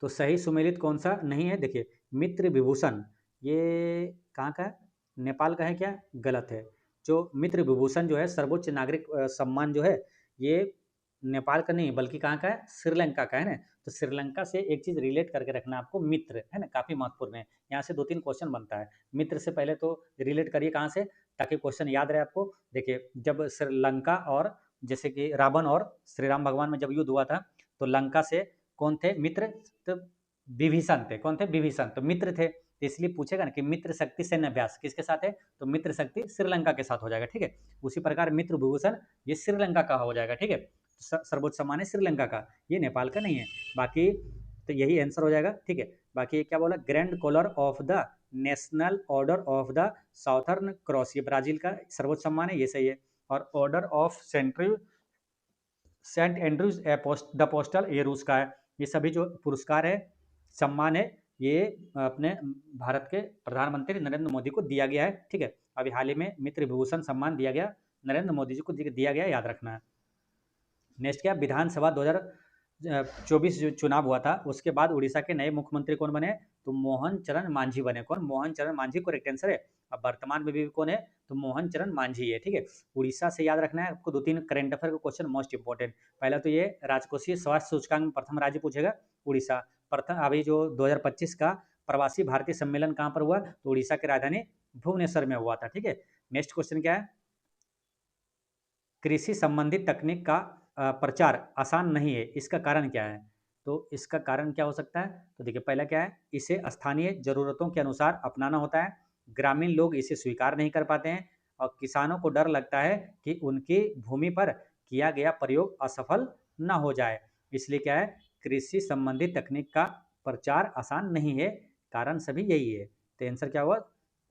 A: तो सही सुमेलित कौन सा नहीं है? देखिए, मित्र विभूषण ये कहाँ का है? नेपाल का है क्या? गलत है। जो मित्र विभूषण जो है सर्वोच्च नागरिक सम्मान जो है, ये नेपाल का नहीं बल्कि कहाँ का है? श्रीलंका का है ना। तो श्रीलंका से एक चीज रिलेट करके रखना आपको, मित्र, है ना, काफी महत्वपूर्ण है। यहाँ से 2-3 क्वेश्चन बनता है। मित्र से पहले तो रिलेट करिए कहाँ से, ताकि क्वेश्चन याद रहे आपको। देखिए, जब श्रीलंका और जैसे कि रावण और श्री राम भगवान में जब युद्ध हुआ था, तो लंका से कौन थे मित्र? तो विभीषण थे। कौन थे? विभीषण, तो मित्र थे। तो इसलिए पूछेगा ना कि मित्र शक्ति सैन्य अभ्यास किसके साथ है? तो मित्र शक्ति श्रीलंका के साथ हो जाएगा। ठीक है, उसी प्रकार मित्र विभूषण ये श्रीलंका का हो जाएगा। ठीक है, सर्वोच्च सम्मान है श्रीलंका का, ये नेपाल का नहीं है। बाकी तो यही आंसर हो जाएगा। ठीक है, बाकी ये क्या बोला? Grand collar of the national order of the southern cross, ये ब्राजील का सर्वोच्च सम्मान है, ये सही है। और order of saint Andrews the postal, ये रूस का है। ये सभी जो पुरस्कार है, सम्मान है, ये अपने भारत के प्रधानमंत्री नरेंद्र मोदी को दिया गया है। ठीक है, अभी हाल ही में मित्र विभूषण सम्मान दिया गया, नरेंद्र मोदी जी को दिया गया, याद रखना है। नेक्स्ट क्या? विधानसभा 2024 जो चुनाव हुआ था, उसके बाद उड़ीसा के नए मुख्यमंत्री कौन बने? तो मोहन चरण मांझी बने। कौन? मोहन चरण मांझी करेक्ट आंसर है। अब वर्तमान में भी कौन है? तो मोहन चरण मांझी है। ठीक है, उड़ीसा से याद रखना है आपको। 2-3 करंट अफेयर का क्वेश्चन मोस्ट इंपॉर्टेंट। पहला तो ये राजकोषीय स्वास्थ्य सूचकांक में प्रथम राज्य पूछेगा उड़ीसा। प्रथम अभी जो 2025 का प्रवासी भारतीय सम्मेलन कहाँ पर हुआ? तो उड़ीसा की राजधानी भुवनेश्वर में हुआ था। ठीक है, नेक्स्ट क्वेश्चन क्या है? कृषि संबंधित तकनीक का प्रचार आसान नहीं है, इसका कारण क्या है? तो इसका कारण क्या हो सकता है? तो देखिए, पहला क्या है? इसे स्थानीय जरूरतों के अनुसार अपनाना होता है। ग्रामीण लोग इसे स्वीकार नहीं कर पाते हैं, और किसानों को डर लगता है कि उनकी भूमि पर किया गया प्रयोग असफल ना हो जाए। इसलिए क्या है? कृषि संबंधित तकनीक का प्रचार आसान नहीं है, कारण सभी यही है। तो आंसर क्या हुआ?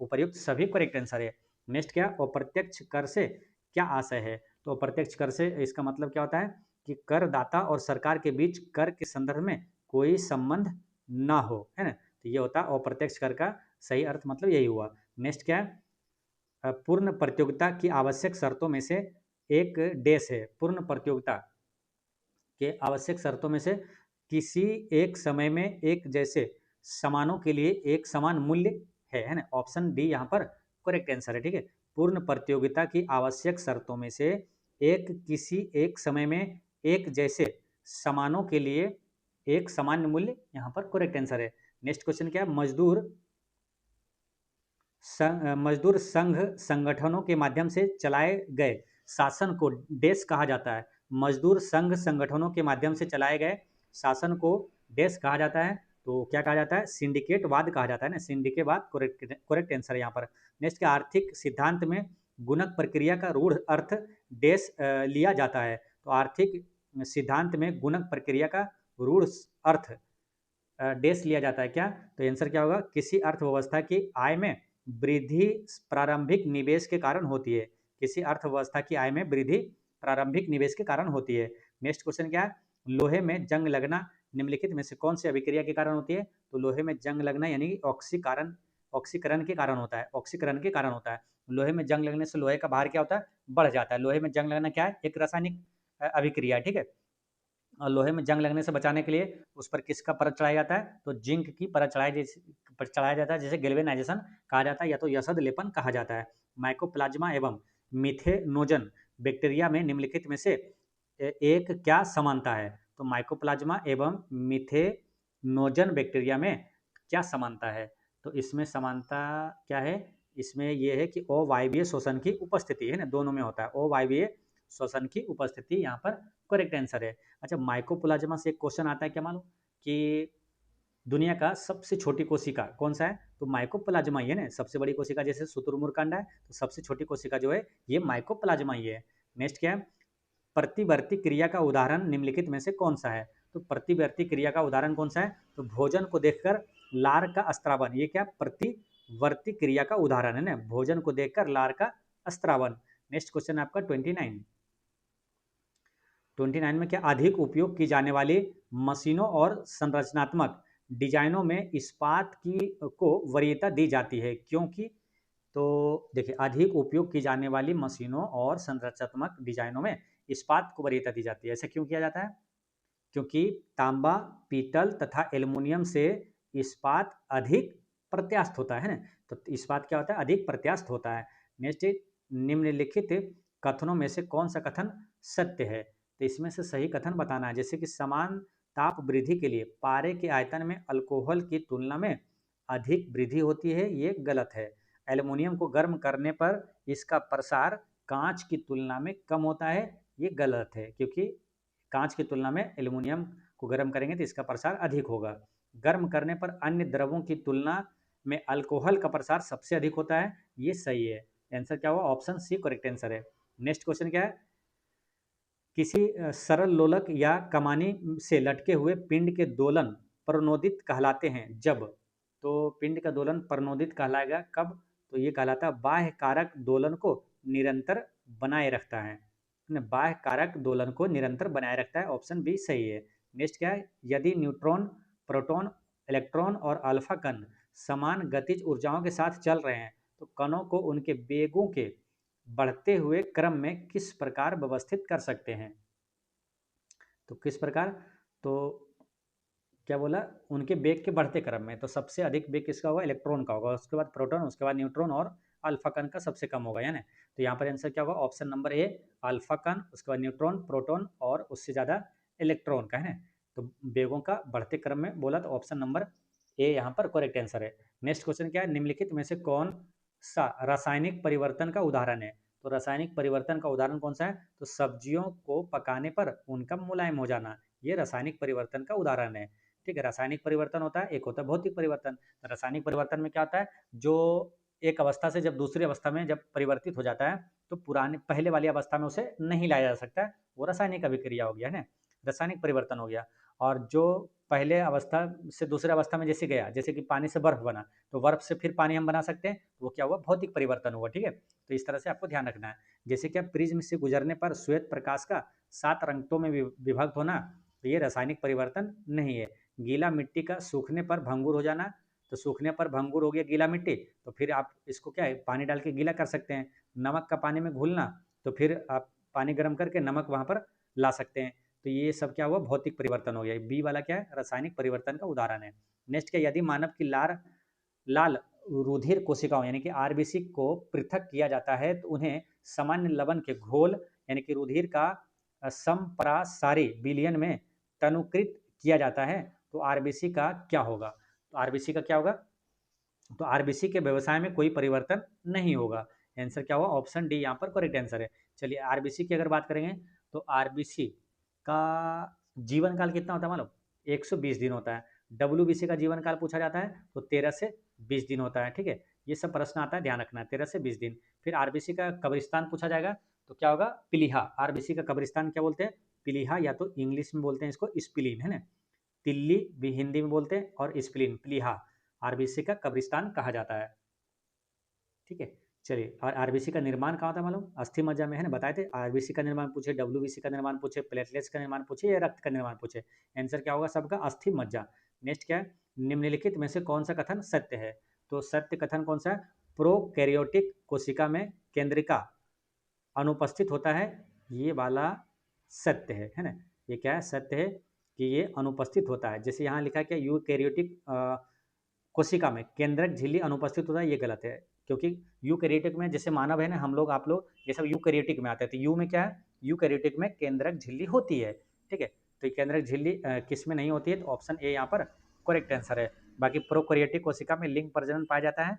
A: उपर्युक्त सभी करेक्ट आंसर है। नेक्स्ट क्या? अप्रत्यक्ष कर से क्या आशय है? तो अप्रत्यक्ष कर से इसका मतलब क्या होता है? कि करदाता और सरकार के बीच कर के संदर्भ में कोई संबंध ना हो, है ना, तो ये होता है अप्रत्यक्ष कर का सही अर्थ, मतलब यही हुआ। नेक्स्ट क्या है? पूर्ण प्रतियोगिता की आवश्यक शर्तों में से एक डैश है। पूर्ण प्रतियोगिता के आवश्यक शर्तों में से किसी एक समय में एक जैसे सामानों के लिए एक समान मूल्य है ना। ऑप्शन डी यहाँ पर करेक्ट आंसर है। ठीक है, पूर्ण प्रतियोगिता की आवश्यक शर्तों में से एक किसी एक समय में एक जैसे सामानों के लिए एक सामान्य मूल्य, यहाँ पर करेक्ट आंसर है। नेक्स्ट क्वेश्चन क्या है? मजदूर संघ संगठनों के माध्यम से चलाए गए शासन को डैश कहा जाता है। मजदूर संघ संगठनों के माध्यम से चलाए गए शासन को डैश कहा जाता है, तो क्या कहा जाता है, सिंडिकेटवाद कहा जाता है ना, सिंडिकेटवाद करेक्ट करेक्ट आंसर है यहाँ पर। नेक्स्ट क्या, आर्थिक सिद्धांत में गुणक प्रक्रिया का रूढ़ अर्थ डैश लिया जाता है। तो आर्थिक सिद्धांत में गुणक प्रक्रिया का रूढ़ अर्थ डैश लिया जाता है क्या, तो आंसर क्या होगा, किसी अर्थव्यवस्था की आय में वृद्धि प्रारंभिक निवेश के कारण होती है। किसी अर्थव्यवस्था की आय में वृद्धि प्रारंभिक निवेश के कारण होती है। नेक्स्ट क्वेश्चन क्या है, लोहे में जंग लगना निम्नलिखित में से कौन सी अभिक्रिया के कारण होती है, तो लोहे में जंग लगना यानी ऑक्सीकरण के कारण होता है, ऑक्सीकरण के कारण होता है। लोहे में जंग लगने से लोहे का भार क्या होता है, बढ़ जाता है। लोहे में जंग लगना क्या है, एक रासायनिक अभिक्रिया है, ठीक है। और लोहे में जंग लगने से बचाने के लिए उस पर किसका परत चढ़ाया जाता है, तो जिंक की परत चढ़ाया जाता है, जिसे गैल्वेनाइजेशन कहा जाता है या तो यसद लेपन कहा जाता है। माइकोप्लाज्मा एवं मिथेनोजन बैक्टीरिया में निम्नलिखित में से एक क्या समानता है, तो माइकोप्लाज्मा एवं मिथेनोजन बैक्टीरिया में क्या समानता है, तो इसमें समानता क्या है, इसमें यह है कि अवायवीय शोषण की उपस्थिति है ना, दोनों में होता है, अवायवीय श्वसन की उपस्थिति यहाँ पर करेक्ट आंसर है। अच्छा, माइकोप्लाज्मा से एक क्वेश्चन आता है क्या मालूम, कि दुनिया का सबसे छोटी कोशिका कौन सा है, तो माइकोप्लाज्मा ही है ना। सबसे बड़ी कोशिका जैसे शुतुरमुर्ग है, तो सबसे छोटी कोशिका जो है ये माइकोप्लाज्मा ही है। नेक्स्ट क्या है, प्रतिवर्ती क्रिया का उदाहरण निम्नलिखित में से कौन सा है, तो प्रतिवर्ती क्रिया का उदाहरण कौन सा है, तो भोजन को देखकर लार का अस्त्रावन, ये क्या प्रतिवर्ती क्रिया का उदाहरण है ना, भोजन को देखकर लार का अस्त्रावन। नेक्स्ट क्वेश्चन आपका 29 में क्या, अधिक उपयोग की जाने वाली मशीनों और संरचनात्मक डिजाइनों में इस्पात की को वरीयता दी जाती है, क्योंकि, तो देखिए, अधिक उपयोग की जाने वाली मशीनों और संरचनात्मक डिजाइनों में इस्पात को वरीयता दी जाती है, ऐसा क्यों किया जाता है, क्योंकि तांबा, पीतल तथा एल्युमिनियम से इस्पात अधिक प्रत्यास्थ होता है ना, तो इस्पात क्या होता है, अधिक प्रत्यास्थ होता है। नेक्स्ट, निम्नलिखित कथनों में से कौन सा कथन सत्य है, तो इसमें से सही कथन बताना है, जैसे कि समान ताप वृद्धि के लिए पारे के आयतन में अल्कोहल की तुलना में अधिक वृद्धि होती है, ये गलत है। एल्युमिनियम को गर्म करने पर इसका प्रसार कांच की तुलना में कम होता है, ये गलत है, क्योंकि कांच की तुलना में एल्युमिनियम को गर्म करेंगे तो इसका प्रसार अधिक होगा। गर्म करने पर अन्य द्रवों की तुलना में अल्कोहल का प्रसार सबसे अधिक होता है, ये सही है। आंसर क्या हुआ, ऑप्शन सी करेक्ट आंसर है। नेक्स्ट क्वेश्चन क्या है, किसी सरल लोलक या कमानी से लटके हुए पिंड के दोलन प्रणोदित कहलाते हैं जब, तो पिंड का दोलन प्रणोदित कहलाएगा कब, तो ये कहलाता है बाह्य कारक दोलन को निरंतर बनाए रखता है, बाह्य कारक दोलन को निरंतर बनाए रखता है, ऑप्शन बी सही है। नेक्स्ट क्या है, यदि न्यूट्रॉन, प्रोटॉन, इलेक्ट्रॉन और अल्फा कण समान गतिज ऊर्जाओं के साथ चल रहे हैं, तो कणों को उनके वेगों के बढ़ते हुए क्रम में किस प्रकार व्यवस्थित कर सकते हैं, तो किस प्रकार, तो क्या बोला, उनके वेग के बढ़ते क्रम में, तो सबसे अधिक वेग किसका होगा, इलेक्ट्रॉन का होगा, उसके बाद प्रोटॉन, उसके बाद न्यूट्रॉन और अल्फा कण का सबसे कम होगा, है ना। तो यहाँ पर आंसर क्या होगा, ऑप्शन नंबर ए अल्फा कण, उसके बाद न्यूट्रॉन, प्रोटॉन और उससे ज़्यादा इलेक्ट्रॉन का, है ना। तो वेगों का बढ़ते क्रम में बोला तो ऑप्शन नंबर ए यहाँ पर करेक्ट आंसर है। नेक्स्ट क्वेश्चन क्या है, निम्नलिखित में से कौन सा रासायनिक परिवर्तन का उदाहरण है, तो रासायनिक परिवर्तन का उदाहरण कौन सा है, तो सब्जियों को पकाने पर उनका मुलायम हो जाना, ये रासायनिक परिवर्तन का उदाहरण है। ठीक है, रासायनिक परिवर्तन होता है, एक होता है भौतिक परिवर्तन। तो रासायनिक परिवर्तन में क्या होता है, जो एक अवस्था से जब दूसरी अवस्था में जब परिवर्तित हो जाता है, तो पुराने पहले वाली अवस्था में उसे नहीं लाया जा सकता है, वो रासायनिक अभिक्रिया हो गया, है ना, रासायनिक परिवर्तन हो गया। और जो पहले अवस्था से दूसरे अवस्था में जैसे गया, जैसे कि पानी से बर्फ बना, तो बर्फ से फिर पानी हम बना सकते हैं, तो वो क्या हुआ, भौतिक परिवर्तन हुआ। ठीक है, तो इस तरह से आपको ध्यान रखना है। जैसे कि प्रिज्म से गुजरने पर श्वेत प्रकाश का 7 रंगों में विभक्त होना, तो ये रासायनिक परिवर्तन नहीं है। गीला मिट्टी का सूखने पर भंगुर हो जाना, तो सूखने पर भंगुर हो गया गीला मिट्टी, तो फिर आप इसको क्या है, पानी डाल के गीला कर सकते हैं। नमक का पानी में घुलना, तो फिर आप पानी गर्म करके नमक वहाँ पर ला सकते हैं। तो ये सब क्या हुआ, भौतिक परिवर्तन हो गया। बी वाला क्या है, रासायनिक परिवर्तन का उदाहरण है। नेक्स्ट क्या, यदि मानव की लाल रुधिर कोशिकाओं यानी कि आरबीसी को पृथक किया जाता है, तो उन्हें सामान्य लवण के घोल यानी कि रुधिर का संप्रासारी विलयन में तनुकृत किया जाता है, तो आरबीसी का क्या होगा, तो आरबीसी का क्या होगा, तो आरबीसी के व्यवसाय में कोई परिवर्तन नहीं होगा। आंसर क्या होगा, ऑप्शन डी यहाँ पर करेक्ट आंसर है। चलिए, आरबीसी की अगर बात करेंगे, तो आरबीसी का जीवन काल कितना होता है मालूम, 120 दिन होता है। WBC का जीवन काल पूछा जाता है तो 13 से 20 दिन होता है, ठीक है। ये सब प्रश्न आता है, ध्यान रखना है, 13 से 20 दिन। फिर आरबीसी का कब्रिस्तान पूछा जाएगा तो क्या होगा, पिलिहा। आरबीसी का कब्रिस्तान क्या बोलते हैं, पिलिहा, या तो इंग्लिश में बोलते हैं इसको स्प्लीन, है ना, तिल्ली भी हिंदी में बोलते हैं, और स्प्लीन, प्लीहा, आरबीसी का कब्रिस्तान कहा जाता है, ठीक है। चलिए, और आरबीसी का निर्माण कहाँ होता है मालूम, अस्थि मज्जा में, है ना, बताए थे। आरबीसी का निर्माण पूछे, डब्ल्यूबीसी का निर्माण पूछे, प्लेटलेट्स का निर्माण पूछे, या रक्त का निर्माण पूछे, आंसर क्या होगा सबका, अस्थि मज्जा। नेक्स्ट क्या है, निम्नलिखित में से कौन सा कथन सत्य है, तो सत्य कथन कौन सा है, प्रोकैरियोटिक कोशिका में केंद्रिका अनुपस्थित होता है, ये वाला सत्य है ना। ये क्या है, सत्य है कि ये अनुपस्थित होता है। जैसे यहाँ लिखा है क्या, यूकैरियोटिक कोशिका में केंद्रक झिल्ली अनुपस्थित होता है, ये गलत है। क्योंकि यूकैरियोटिक में जैसे मानव है ना, हम लोग, आप लोग, ये सब यूकैरियोटिक में आते हैं। तो यू में क्या है, यूकैरियोटिक में केंद्रक झिल्ली होती है, ठीक है। तो केंद्रक झिल्ली किस में नहीं होती है, तो ऑप्शन ए यहाँ पर करेक्ट आंसर है। बाकी प्रोकैरियोटिक कोशिका में लिंग प्रजनन पाया जाता है,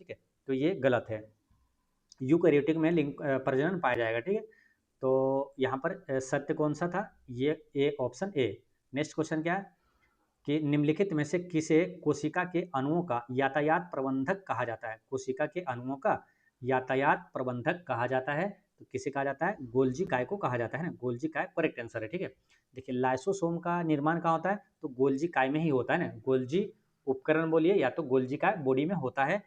A: ठीक है, तो ये गलत है। यूकैरियोटिक में लिंग प्रजनन पाया जाएगा, ठीक है। तो यहाँ पर सत्य कौन सा था, ये ए, ऑप्शन ए। नेक्स्ट क्वेश्चन क्या है कि निम्नलिखित में से किसे कोशिका के अणुओं का यातायात प्रबंधक कहा जाता है, कोशिका के अणुओं का यातायात प्रबंधक कहा जाता है, तो किसे कहा जाता है, गोल्जी काय को कहा जाता है ना, गोल्जी काय करेक्ट आंसर है, ठीक है। देखिए, लाइसोसोम का निर्माण कहाँ होता है, तो गोल्जी काय में ही होता है ना, गोल्जी उपकरण बोलिए या तो गोल्जी काय बॉडी में होता है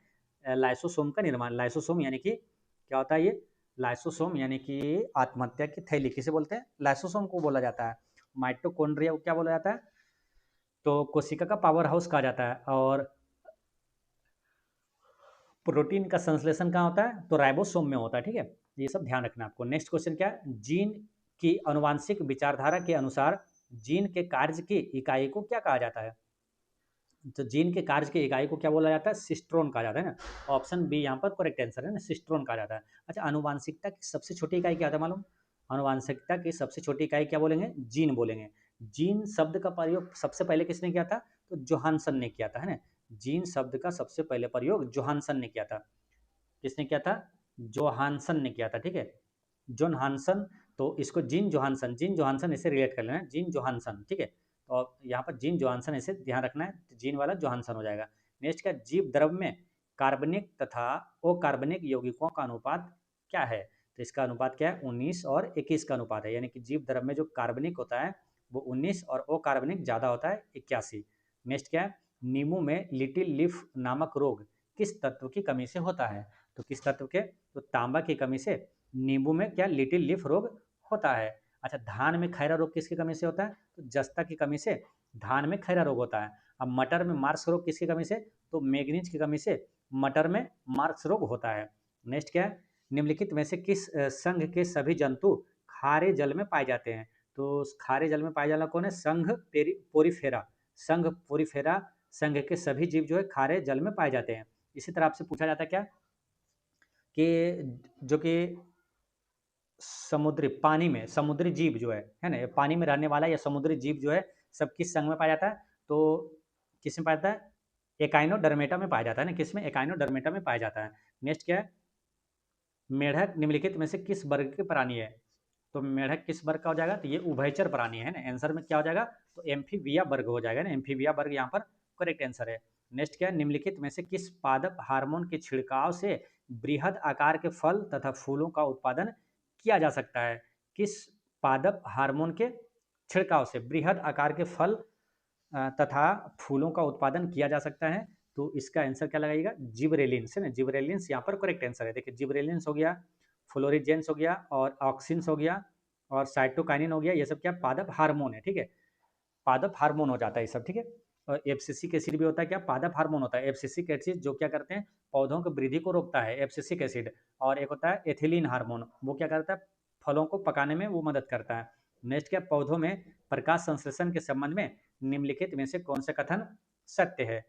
A: लाइसोसोम का निर्माण। लाइसोसोम यानी कि क्या होता है ये, लाइसोसोम यानी कि आत्महत्या की थैली, किसे बोलते हैं, लाइसोसोम को बोला जाता है। माइटोकॉन्ड्रिया को क्या बोला जाता है, तो कोशिका का पावर हाउस कहा जाता है। और प्रोटीन का संश्लेषण कहाँ होता है, तो राइबोसोम में होता है, ठीक है। ये सब ध्यान रखना आपको। नेक्स्ट क्वेश्चन क्या है, जीन की अनुवांशिक विचारधारा के अनुसार जीन के कार्य की इकाई को क्या कहा जाता है, तो जीन के कार्य की इकाई को क्या बोला जाता है, सिस्ट्रोन कहा जाता है ना, ऑप्शन बी यहाँ पर करेक्ट आंसर है ना, सिस्ट्रोन कहा जाता है। अच्छा, अनुवांशिकता की सबसे छोटी इकाई क्या होता है मालूम, अनुवांशिकता की सबसे छोटी इकाई क्या बोलेंगे, जीन बोलेंगे। जीन शब्द का प्रयोग सबसे पहले किसने किया था, तो जोहानसन ने किया था, है ना। जीन शब्द का सबसे पहले प्रयोग जोहानसन ने किया था, किसने किया था, जोहानसन ने किया था, ठीक है, जॉन हानसन। तो इसको जीन जोहानसन, जीन जोहानसन इसे रिलेट कर लेना है, जीन जोहानसन, ठीक है। तो यहाँ पर जीन जोहानसन इसे ध्यान रखना है, तो जीन वाला जोहानसन हो जाएगा। नेक्स्ट का, जीव द्रव में कार्बनिक तथा अकार्बनिक यौगिकों का अनुपात क्या है, तो इसका अनुपात क्या है, 19 और 21 का अनुपात है। यानी कि जीव द्रव में जो कार्बनिक होता है वो 19 और अकार्बनिक ज़्यादा होता है 81। नेक्स्ट क्या है, नींबू में लिटिल लीफ नामक रोग किस तत्व की कमी से होता है, तो किस तत्व के, तो तांबा की कमी से नींबू में क्या लिटिल लीफ रोग होता है। अच्छा, धान में खैरा रोग किसकी कमी से होता है, तो जस्ता की कमी से धान में खैरा रोग होता है। अब मटर में मार्क्स रोग किसकी कमी से, तो मैग्नीज की कमी से मटर में मार्क्स रोग होता है। नेक्स्ट क्या है, निम्नलिखित में से किस संघ के सभी जंतु खारे जल में पाए जाते हैं, तो खारे जल में पाए जाने वाला कौन है, संघ पोरीफेरा, संघ पोरीफेरा संघ के सभी जीव जो है खारे जल में पाए जाते हैं। इसी तरह आपसे पूछा जाता है क्या, कि जो कि समुद्री पानी में समुद्री जीव जो है ना, पानी में रहने वाला या समुद्री जीव जो है सब किस संघ में पाया जाता है, तो किस में पाया जाता है, एकाइनोडर्मेटा में पाया जाता है ना, किस में, एकाइनोडर्मेटा में पाया जाता है। नेक्स्ट क्या है, मेढक निम्नलिखित में से किस वर्ग के प्राणी है, तो मेढक किस वर्ग का हो जाएगा, तो ये उभयचर प्राणी है ना, आंसर में क्या हो जाएगा, तो एम्फीबिया वर्ग हो जाएगा ना, एम्फीबिया वर्ग यहाँ पर करेक्ट आंसर है। नेक्स्ट क्या है, निम्नलिखित में से किस पादप हार्मोन के छिड़काव से बृहद आकार के फल तथा फूलों का उत्पादन किया जा सकता है, किस पादप हार्मोन के छिड़काव से बृहद आकार के फल तथा फूलों का उत्पादन किया जा सकता है, तो इसका आंसर क्या लगाइएगा, जिबरेलिन्स है ना, जिबरेलिन्स यहाँ पर करेक्ट आंसर है। देखिए, जिबरेलिन्स हो गया, फ्लोरिजेंस हो गया, और ऑक्सिन्स हो गया, और साइटोकाइनिन हो गया, ये सब क्या पादप हार्मोन है, ठीक है, पादप हार्मोन हो जाता है ये सब, ठीक है। और एब्सिसिक एसिड भी होता है क्या, पादप हार्मोन होता है एब्सिसिक एसिड, जो क्या करते हैं, पौधों की वृद्धि को रोकता है एब्सिसिक एसिड। और एक होता है एथिलीन हार्मोन, वो क्या करता है, फलों को पकाने में वो मदद करता है। नेक्स्ट क्या, पौधों में प्रकाश संश्लेषण के संबंध में निम्नलिखित में से कौन सा कथन सत्य है,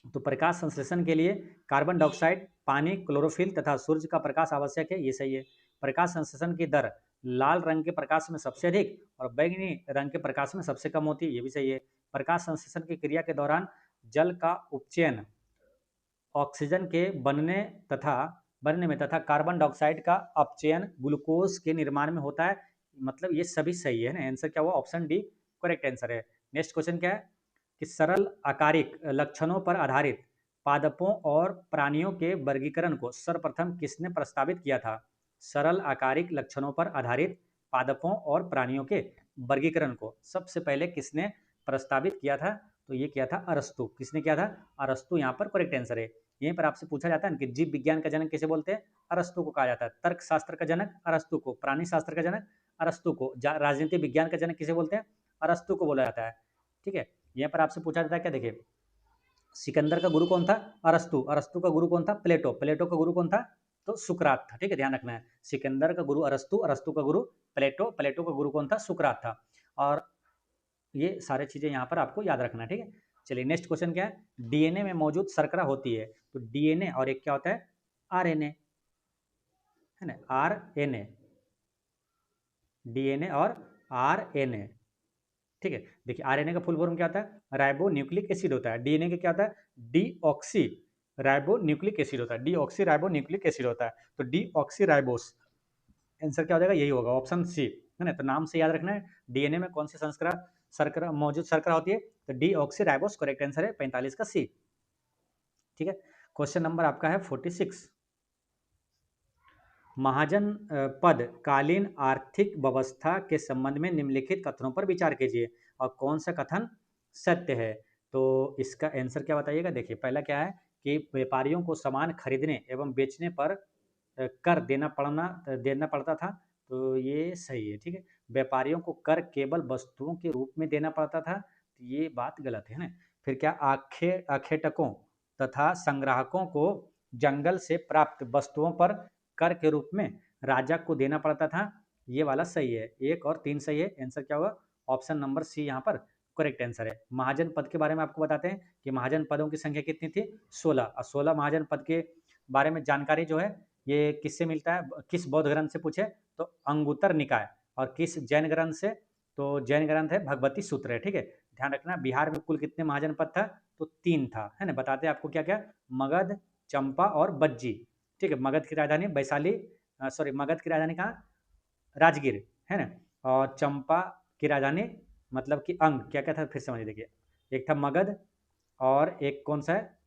A: तो प्रकाश संश्लेषण के लिए कार्बन डाइऑक्साइड, पानी, क्लोरोफिल तथा सूर्य का प्रकाश आवश्यक है, ये सही है। प्रकाश संश्लेषण की दर लाल रंग के प्रकाश में सबसे अधिक और बैंगनी रंग के प्रकाश में सबसे कम होती है, ये भी सही है। प्रकाश संश्लेषण की क्रिया के दौरान जल का उपचयन ऑक्सीजन के बनने में तथा कार्बन डाइऑक्साइड का अपचयन ग्लूकोज के निर्माण में होता है, मतलब ये सभी सही है ना, आंसर क्या हुआ, ऑप्शन डी करेक्ट आंसर है। नेक्स्ट क्वेश्चन क्या है कि सरल आकारिक लक्षणों पर आधारित पादपों और प्राणियों के वर्गीकरण को सर्वप्रथम किसने प्रस्तावित किया था? सरल आकारिक लक्षणों पर आधारित पादपों और प्राणियों के वर्गीकरण को सबसे पहले किसने प्रस्तावित किया था? तो ये किया था अरस्तु। किसने किया था? अरस्तु यहाँ पर करेक्ट आंसर है। यहीं पर आपसे पूछा जाता है कि जीव विज्ञान का जनक किसे बोलते हैं? अरस्तु को कहा जाता है। तर्क शास्त्र का जनक अरस्तु को, प्राणी शास्त्र का जनक अरस्तु को, राजनीतिक विज्ञान का जनक किसे बोलते हैं? अरस्तु को बोला जाता है। ठीक है, यहाँ पर आपसे पूछा जाता है क्या, देखिए सिकंदर का गुरु कौन था? अरस्तु। अरस्तु का गुरु कौन था? प्लेटो। प्लेटो का गुरु कौन था? तो सुकरात था। ठीक है, ध्यान रखना है। सिकंदर का गुरु अरस्तु, अरस्तु का गुरु प्लेटो, प्लेटो का गुरु कौन था? सुकरात था। और ये सारी चीजें यहाँ पर आपको याद रखना है। ठीक है, चलिए नेक्स्ट क्वेश्चन क्या है? डीएनए में मौजूद शर्करा होती है, तो डीएनए और एक क्या होता है? आरएनए, है ना, आरएनए, डीएनए और आरएनए। ठीक है, देखिए आरएनए का फुल फॉर्म क्या होता है? राइबो न्यूक्लिक एसिड होता है। डीएनए का क्या होता है? डीऑक्सी राइबो न्यूक्लिक एसिड होता है। डीऑक्सी राइबो न्यूक्लिक एसिड होता है, तो डीऑक्सी राइबोस। आंसर क्या हो जाएगा? यही होगा, ऑप्शन सी, है ना। तो नाम से याद रखना है, डीएनए में कौन सी संस्करण शर्करा मौजूद शर्करा होती है? तो डीऑक्सी राइबोस करेक्ट आंसर है, 45 का सी। ठीक है, क्वेश्चन नंबर आपका है 46। महाजन पद कालीन आर्थिक व्यवस्था के संबंध में निम्नलिखित कथनों पर विचार कीजिए और कौन सा कथन सत्य है? तो इसका आंसर क्या बताइएगा? देखिए पहला क्या है कि व्यापारियों को सामान खरीदने एवं बेचने पर कर देना पड़ता था, तो ये सही है। ठीक है, व्यापारियों को कर केवल वस्तुओं के रूप में देना पड़ता था, तो ये बात गलत है ना। फिर क्या, आखेटकों तथा संग्राहकों को जंगल से प्राप्त वस्तुओं पर कर के रूप में राजा को देना पड़ता था, ये वाला सही है। 1 और 3 सही है। आंसर क्या होगा? ऑप्शन नंबर सी यहाँ पर करेक्ट आंसर है। महाजन पद के बारे में आपको बताते हैं कि महाजन पदों की संख्या कितनी थी? 16। और 16 महाजन पद के बारे में जानकारी जो है ये किससे मिलता है? किस बौद्ध ग्रंथ से पूछे तो अंगुत्तर निकाय, और किस जैन ग्रंथ से? तो जैन ग्रंथ है भगवती सूत्र है। ठीक है, ध्यान रखना। बिहार में कुल कितने महाजन पद था? तो 3 था, है ना। बताते हैं आपको क्या क्या, मगध, चंपा और बज्जी। ठीक है, मगध की राजधानी वैशाली, सॉरी मगध की राजधानी कहाँ? राजगीर, है ना। और चंपा की राजधानी मतलब कि अंग, क्या क्या था फिर समझिए। देखिए एक था मगध और एक कौन सा है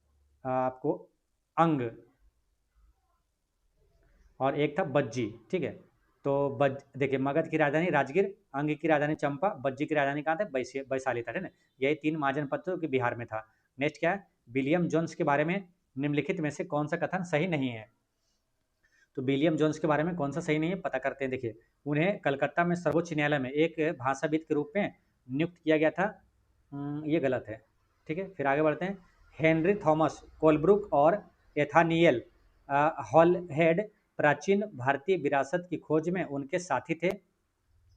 A: आपको? अंग, और एक था बज्जी। ठीक है, तो देखिए मगध की राजधानी राजगीर, अंग की राजधानी चंपा, बज्जी की राजधानी कहाँ था? वैशाली था, है ना। यही 3 महाजन पद जो कि बिहार में था। नेक्स्ट क्या है? विलियम जोन्स के बारे में निम्नलिखित में से कौन सा कथन सही नहीं है? तो विलियम जोन्स के बारे में कौन सा सही नहीं है पता करते हैं। देखिए उन्हें कलकत्ता में सर्वोच्च न्यायालय में एक भाषाविद के रूप में नियुक्त किया गया था, ये गलत है। ठीक है, फिर आगे बढ़ते हैं। हेनरी थॉमस कोलब्रुक और एथानियल हॉलहेड प्राचीन भारतीय विरासत की खोज में उनके साथी थे,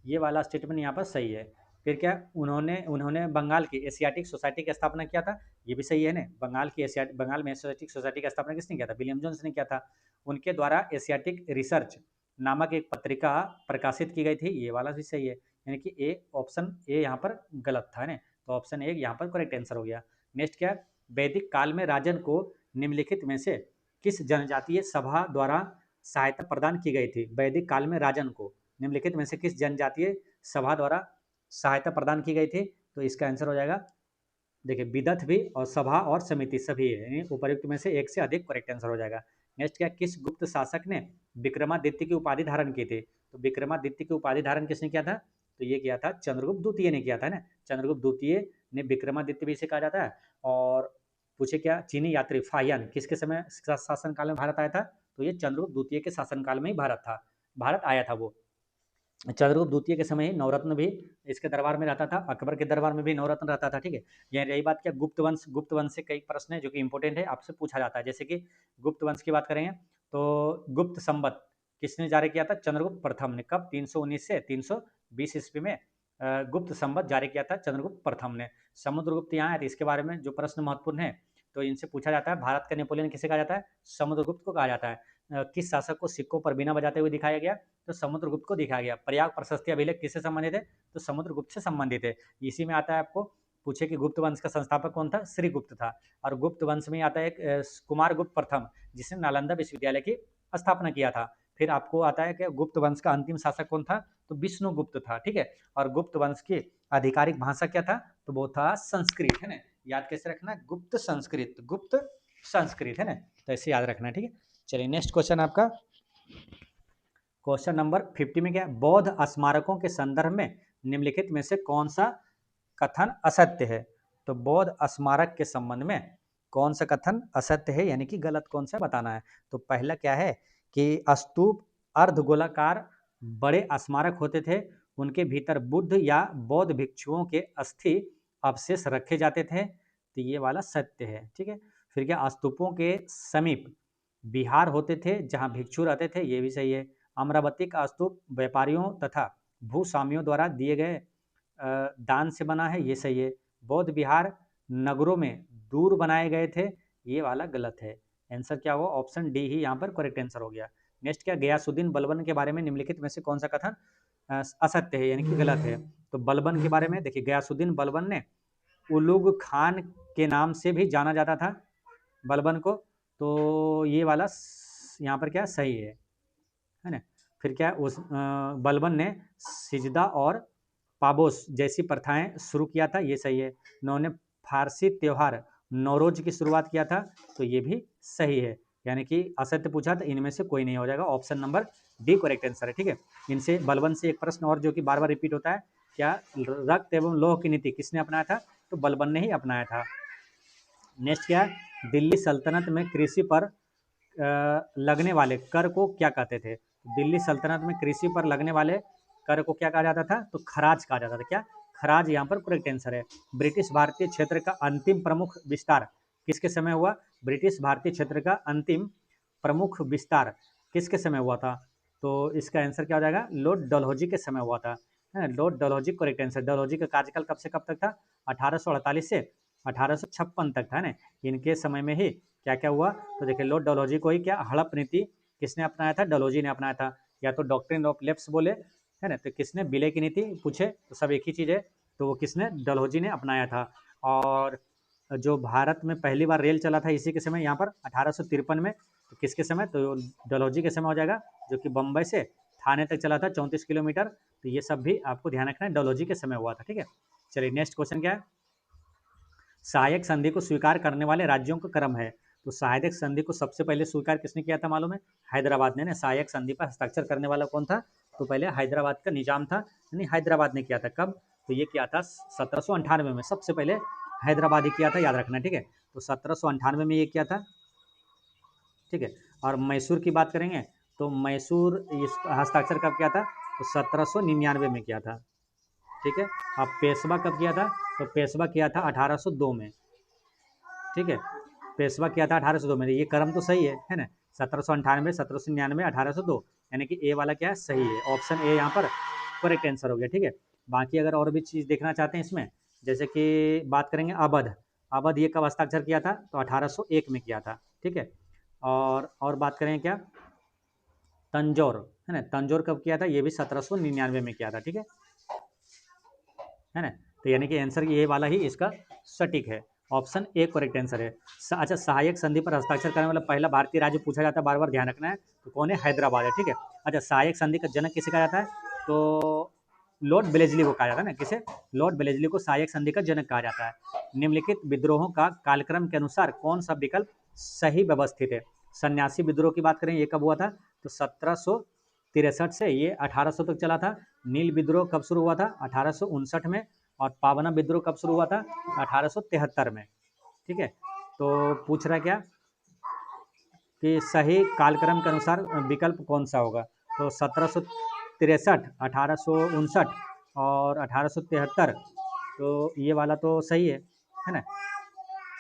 A: ये वाला स्टेटमेंट यहाँ पर सही है। फिर क्या, उन्होंने उन्होंने बंगाल की एशियाटिक सोसाइटी की स्थापना किया था, ये भी सही है ना। बंगाल में एशियाटिक सोसाइटी की स्थापना किसने किया था? विलियम जोन्स ने किया था। उनके द्वारा एशियाटिक रिसर्च नामक एक पत्रिका प्रकाशित की गई थी, ये वाला भी सही है। यानी कि ए, ऑप्शन ए यहाँ पर गलत था ना, तो ऑप्शन ए यहाँ पर करेक्ट आंसर हो गया। नेक्स्ट क्या, वैदिक काल में राजन को निम्नलिखित में से किस जनजातीय सभा द्वारा सहायता प्रदान की गई थी? वैदिक काल में राजन को निम्नलिखित में से किस जनजातीय सभा द्वारा सहायता प्रदान की गई थी? तो इसका आंसर हो जाएगा, देखिए विदथ भी और सभा और समिति सभी है, यानी उपयुक्त में से एक से अधिक करेक्ट आंसर हो जाएगा। नेक्स्ट क्या, किस गुप्त शासक ने विक्रमादित्य की उपाधि धारण की थी? तो विक्रमादित्य की उपाधि धारण किसने किया था? तो ये किया था चंद्रगुप्त द्वितीय ने किया था ना। चंद्रगुप्त द्वितीय ने विक्रमादित्य भी इसे कहा जाता है। और पूछे क्या, चीनी यात्री फाहियान किसके समय शासनकाल में भारत आया था? तो ये चंद्रगुप्त द्वितीय के शासनकाल में ही भारत आया था वो। चंद्रगुप्त द्वितीय के समय ही नवरत्न भी इसके दरबार में रहता था, अकबर के दरबार में भी नवरत्न रहता था। ठीक है, यह रही बात क्या, गुप्त वंश से कई प्रश्न है जो कि इंपॉर्टेंट है, आपसे पूछा जाता है। जैसे कि गुप्त वंश की बात करेंगे तो गुप्त संवत किसने जारी किया था? चंद्रगुप्त प्रथम ने। कब? 319 से 320 ईस्वी में गुप्त संवत जारी किया था चंद्रगुप्त प्रथम ने। समुद्रगुप्त यहाँ है, तो इसके बारे में जो प्रश्न महत्वपूर्ण है तो इनसे पूछा जाता है। भारत का नेपोलियन किसे कहा जाता है? समुद्रगुप्त को कहा जाता है। किस शासक को सिक्कों पर बिना बजाते हुए दिखाया गया? तो समुद्रगुप्त को दिखाया गया। प्रयाग प्रशस्ति अभिलेख किससे संबंधित है? तो समुद्रगुप्त से संबंधित है। इसी में आता है आपको पूछे कि गुप्त वंश का संस्थापक कौन था? श्रीगुप्त था। और गुप्त वंश में आता है कुमार गुप्त प्रथम, जिसने नालंदा विश्वविद्यालय की स्थापना किया था। फिर आपको आता है कि गुप्त वंश का अंतिम शासक कौन था? तो विष्णुगुप्त था। ठीक है, और गुप्त वंश की आधिकारिक भाषा क्या था, तो वो था संस्कृत, है ना। याद कैसे रखना, गुप्त संस्कृत, गुप्त संस्कृत, है ना। तो ऐसे याद रखना, ठीक है। चलिए नेक्स्ट क्वेश्चन आपका, क्वेश्चन नंबर 50 में क्या है, बौद्ध स्मारकों के संदर्भ में निम्नलिखित में से कौन सा कथन असत्य है। तो बौद्ध स्मारक के संबंध में कौन सा कथन असत्य है, यानी कि गलत कौन सा बताना है। तो पहला क्या है कि स्तूप अर्धगोलाकार बड़े स्मारक होते थे, उनके भीतर बुद्ध या बौद्ध भिक्षुओं के अस्थि अवशेष रखे जाते थे, तो ये वाला सत्य है, ठीक है। फिर क्या, स्तूपों के समीप विहार होते थे जहाँ भिक्षु रहते थे, ये भी सही है। अमरावती का स्तूप व्यापारियों तथा भूस्वामियों द्वारा दिए गए दान से बना है, ये सही है। बौद्ध विहार नगरों में दूर बनाए गए थे, ये वाला गलत है। आंसर क्या हुआ, ऑप्शन डी ही यहाँ पर करेक्ट आंसर हो गया। नेक्स्ट क्या, गयासुद्दीन बलबन के बारे में निम्नलिखित में से कौन सा कथन असत्य है, यानी कि गलत है। तो बलबन के बारे में देखिए, गयासुद्दीन बलबन ने उलुग खान के नाम से भी जाना जाता था बलबन को, तो ये वाला यहाँ पर क्या सही है ना। फिर क्या, उस बलबन ने सिजदा और पाबोस जैसी प्रथाएं शुरू किया था, ये सही है। उन्होंने फारसी त्यौहार नौरोज की शुरुआत किया था, तो ये भी सही है। यानी कि असत्य पूछा तो इनमें से कोई नहीं हो जाएगा, option number D correct answer है, ठीक है। इनसे बलबन से एक प्रश्न और जो कि बार बार रिपीट होता है, क्या रक्त एवं लौह की नीति किसने अपनाया था, तो बलबन ने ही अपनाया था। नेक्स्ट क्या है, दिल्ली सल्तनत में कृषि पर लगने वाले कर को क्या कहते थे। दिल्ली सल्तनत में कृषि पर लगने वाले कर को क्या कहा जाता था, तो खराज कहा जाता था। क्या, खराज यहाँ पर करेक्ट आंसर है। ब्रिटिश भारतीय क्षेत्र का अंतिम प्रमुख विस्तार किसके समय हुआ, ब्रिटिश भारतीय क्षेत्र का अंतिम प्रमुख विस्तार किसके समय हुआ था, तो इसका आंसर क्या हो जाएगा, लॉर्ड डलहौजी के समय हुआ था, है Lord Dalhousie correct answer. Dalhousie का कार्यकाल कब से कब तक था, 1848 से 1856 तक था ना। इनके समय में ही क्या क्या हुआ, तो देखिए लॉर्ड डलहौजी को ही क्या हड़प नीति किसने अपनाया था, डलहौजी ने अपनाया था। या तो डॉक्ट्रिन ऑफ लेफ्ट बोले, है ना, तो किसने, विलय की नीति पूछे तो सब एक ही चीज़ है, तो वो किसने, डलहौजी ने अपनाया था। और जो भारत में पहली बार रेल चला था इसी के समय, यहाँ पर 1853 में, तो किसके समय, तो डलहौजी के समय हो जाएगा, जो कि बम्बई से थाने तक चला था 34 किलोमीटर, तो ये सब भी आपको ध्यान रखना है, डलहौजी के समय हुआ था, ठीक है। चलिए नेक्स्ट क्वेश्चन क्या है, सहायक संधि को स्वीकार करने वाले राज्यों का क्रम है। तो सहायक संधि को सबसे पहले स्वीकार किसने किया था मालूम है, हैदराबाद ने ना। सहायक संधि पर हस्ताक्षर करने वाला कौन था, तो पहले हैदराबाद का निजाम था, यानी हैदराबाद ने किया था। कब, तो ये किया था 1798 में, सबसे पहले हैदराबाद ही किया था, याद रखना, ठीक है। तो 1798 में ये किया था, ठीक है। और मैसूर की बात करेंगे तो मैसूर इस हस्ताक्षर कब किया था, तो 1799 में किया था, ठीक है। अब पेशवा कब किया था, तो पेशवा किया था 1802 में, ठीक है। पेशवा किया था 1802 में, ये क्रम तो सही है ना। 1798, 1799, 1802, यानी कि ए वाला क्या है, सही है। ऑप्शन ए यहाँ पर करेक्ट आंसर हो गया, ठीक है। बाकी अगर और भी चीज़ देखना चाहते हैं इसमें, जैसे कि बात करेंगे अवध, अवध ये कब हस्ताक्षर किया था, तो 1801 में किया था, ठीक है। और बात करें क्या, तंजौर, है ना, तंजौर कब किया था, ये भी 1799 में किया था, ठीक है ना। तो यानी कि आंसर ये वाला ही इसका सटीक है, ऑप्शन ए करेक्ट आंसर है। अच्छा, सहायक संधि पर हस्ताक्षर करने वाला पहला भारतीय राज्य पूछा जाता है, बार बार ध्यान रखना है, तो कौन है, हैदराबाद है, ठीक है। अच्छा, सहायक संधि का जनक किसे कहा जाता है, तो लॉर्ड बेलेजली को कहा जाता है ना, किसे, लॉर्ड बेलेजली को सहायक संधि का जनक कहा जाता है। निम्नलिखित विद्रोहों का कालक्रम के अनुसार कौन सा विकल्प सही व्यवस्थित है। सन्यासी विद्रोह की बात करें, ये कब हुआ था, तो 1763 से ये 1800 तक चला था। नील विद्रोह कब शुरू हुआ था, 1859 में। और पावना विद्रोह कब शुरू हुआ था, 1873 में, ठीक है। तो पूछ रहा है क्या कि सही कालक्रम के अनुसार विकल्प कौन सा होगा, तो 1763, 1859 और 1873, तो ये वाला तो सही है ना।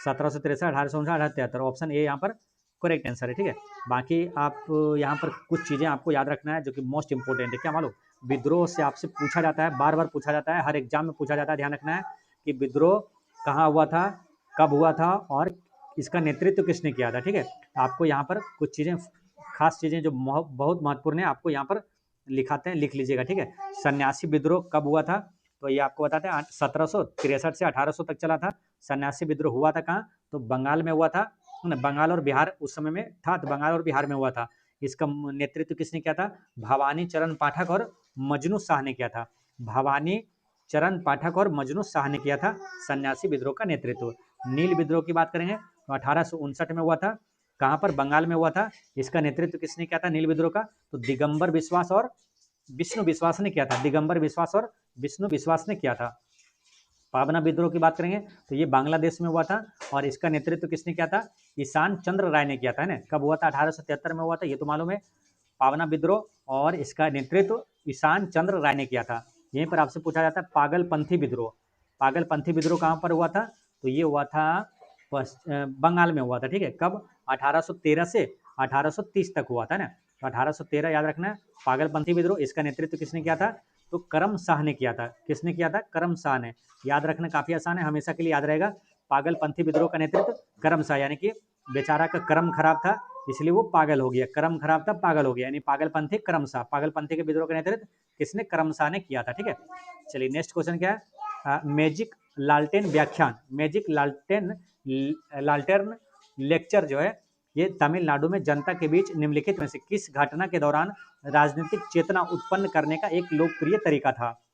A: 1763, 1859, 1873, ऑप्शन ए यहाँ पर करेक्ट आंसर है, ठीक है। बाकी आप यहाँ पर कुछ चीज़ें आपको याद रखना है जो कि मोस्ट इंपॉर्टेंट है, क्या मालूम, विद्रोह से आपसे पूछा जाता है, बार बार पूछा जाता है, हर एग्जाम में पूछा जाता है, ध्यान रखना है कि विद्रोह कहाँ हुआ था, कब हुआ था और इसका नेतृत्व किसने किया था, ठीक है। आपको यहाँ पर कुछ चीज़ें, खास चीज़ें जो बहुत महत्वपूर्ण है, आपको यहाँ पर लिखाते हैं, लिख लीजिएगा, ठीक है। सन्यासी विद्रोह कब हुआ था, तो ये आपको बताते हैं, 1763 से 1800 तक चला था। सन्यासी विद्रोह हुआ था कहाँ, तो बंगाल में हुआ था, बंगाल और बिहार उस समय में था, तो बंगाल और बिहार में हुआ था। इसका नेतृत्व किसने किया था, भवानी चरण पाठक और मजनू शाह ने किया था। भवानी चरण पाठक और मजनू शाह ने किया था सन्यासी विद्रोह का नेतृत्व। नील विद्रोह की बात करेंगे तो 1859 में हुआ था। कहाँ पर? बंगाल में हुआ था। इसका नेतृत्व किसने किया था नील विद्रोह का? तो दिगंबर विश्वास और विष्णु विश्वास ने किया था। दिगंबर विश्वास और विष्णु विश्वास ने किया था। पावना विद्रोह की बात करेंगे तो ये बांग्लादेश में हुआ था और इसका नेतृत्व किसने किया था? ईशान चंद्र राय ने किया था, है ना। कब हुआ था? 1873 में हुआ था, ये तो मालूम है। पावना विद्रोह और इसका नेतृत्व ईशान चंद्र राय ने किया था। यहीं पर आपसे पूछा जाता है पागलपंथी विद्रोह। पागलपंथी विद्रोह कहाँ पर हुआ था? तो ये हुआ था बंगाल में हुआ था, ठीक है। कब? 1813 से 1830 तक हुआ था ना। तो 1813 याद रखना है। पागलपंथी विद्रोह, इसका नेतृत्व किसने किया था? तो करम शाह ने किया था। किसने किया था? करम शाह ने। याद रखना काफी आसान है, हमेशा के लिए याद रहेगा। पागलपंथी विद्रोह का नेतृत्व करम शाह, यानी कि बेचारा का कर्म खराब था इसलिए वो पागल हो गया। कर्म खराब था, पागल हो गया, यानी पागलपंथी करम शाह। पागलपंथी के विद्रोह का नेतृत्व किसने? करम शाह ने किया था, ठीक है। चलिए नेक्स्ट क्वेश्चन क्या है? मैजिक लालटेन व्याख्यान, मैजिक लालटेन लेक्चर जो है ये तमिलनाडु में जनता के बीच निम्नलिखित में से किस घटना के दौरान राजनीतिक चेतना उत्पन्न करने का एक लोकप्रिय तरीका था?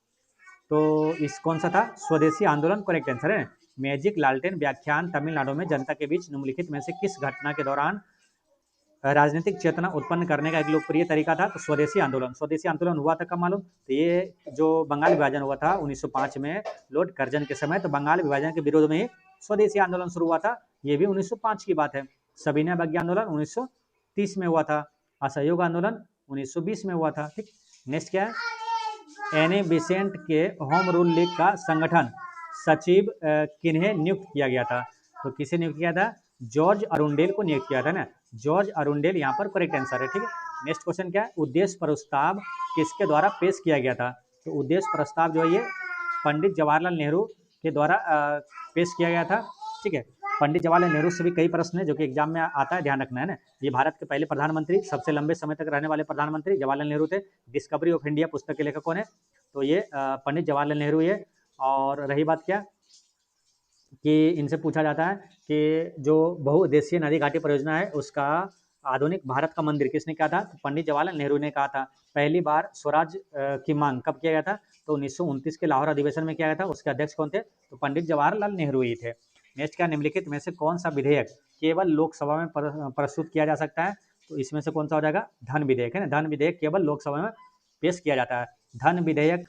A: तो इस कौन सा था? स्वदेशी आंदोलन करेक्ट आंसर है। मैजिक लालटेन व्याख्यान तमिलनाडु में जनता के बीच निम्नलिखित में से किस घटना के दौरान राजनीतिक चेतना उत्पन्न करने का एक लोकप्रिय तरीका था? तो स्वदेशी आंदोलन। स्वदेशी आंदोलन हुआ था कब मालूम? तो ये जो बंगाल विभाजन हुआ था 1905 में लॉर्ड कर्जन के समय, तो बंगाल विभाजन के विरोध में ही स्वदेशी आंदोलन शुरू हुआ था। ये भी 1905 की बात है। सविनय अवज्ञा आंदोलन 1930 में हुआ था। असहयोग आंदोलन 1920 में हुआ था, ठीक। नेक्स्ट क्या है? एन ए बिसेंट के होम रूल लीग का संगठन सचिव किन्हें नियुक्त किया गया था? तो किसे नियुक्त किया था? जॉर्ज अरुंडेल को नियुक्त किया था ना। जॉर्ज अरुंडेल यहाँ पर करेक्ट आंसर है, ठीक है। नेक्स्ट क्वेश्चन क्या है? उद्देश्य प्रस्ताव किसके द्वारा पेश किया गया था? तो उद्देश्य प्रस्ताव जो है ये पंडित जवाहरलाल नेहरू के द्वारा पेश किया गया था, ठीक है। पंडित जवाहरलाल नेहरू से भी कई प्रश्न है जो कि एग्जाम में आता है, ध्यान रखना है ना। ये भारत के पहले प्रधानमंत्री, सबसे लंबे समय तक रहने वाले प्रधानमंत्री जवाहरलाल नेहरू थे। डिस्कवरी ऑफ इंडिया पुस्तक के लेखक कौन है? तो ये पंडित जवाहरलाल नेहरू है। और रही बात क्या कि इनसे पूछा जाता है कि जो बहुउद्देशीय नदी घाटी परियोजना है उसका आधुनिक भारत का मंदिर किसने कहा था? तो पंडित जवाहरलाल नेहरू ने कहा था। पहली बार स्वराज की मांग कब किया गया था? तो 1929 के लाहौर अधिवेशन में किया गया था। उसके अध्यक्ष कौन थे? तो पंडित जवाहरलाल नेहरू ही थे। नेक्स्ट क्या? निम्नलिखित में से कौन सा विधेयक केवल लोकसभा में प्रस्तुत किया जा सकता है? तो इसमें से कौन सा हो जाएगा? धन विधेयक, है ना। धन विधेयक केवल लोकसभा में पेश किया जाता है। धन विधेयक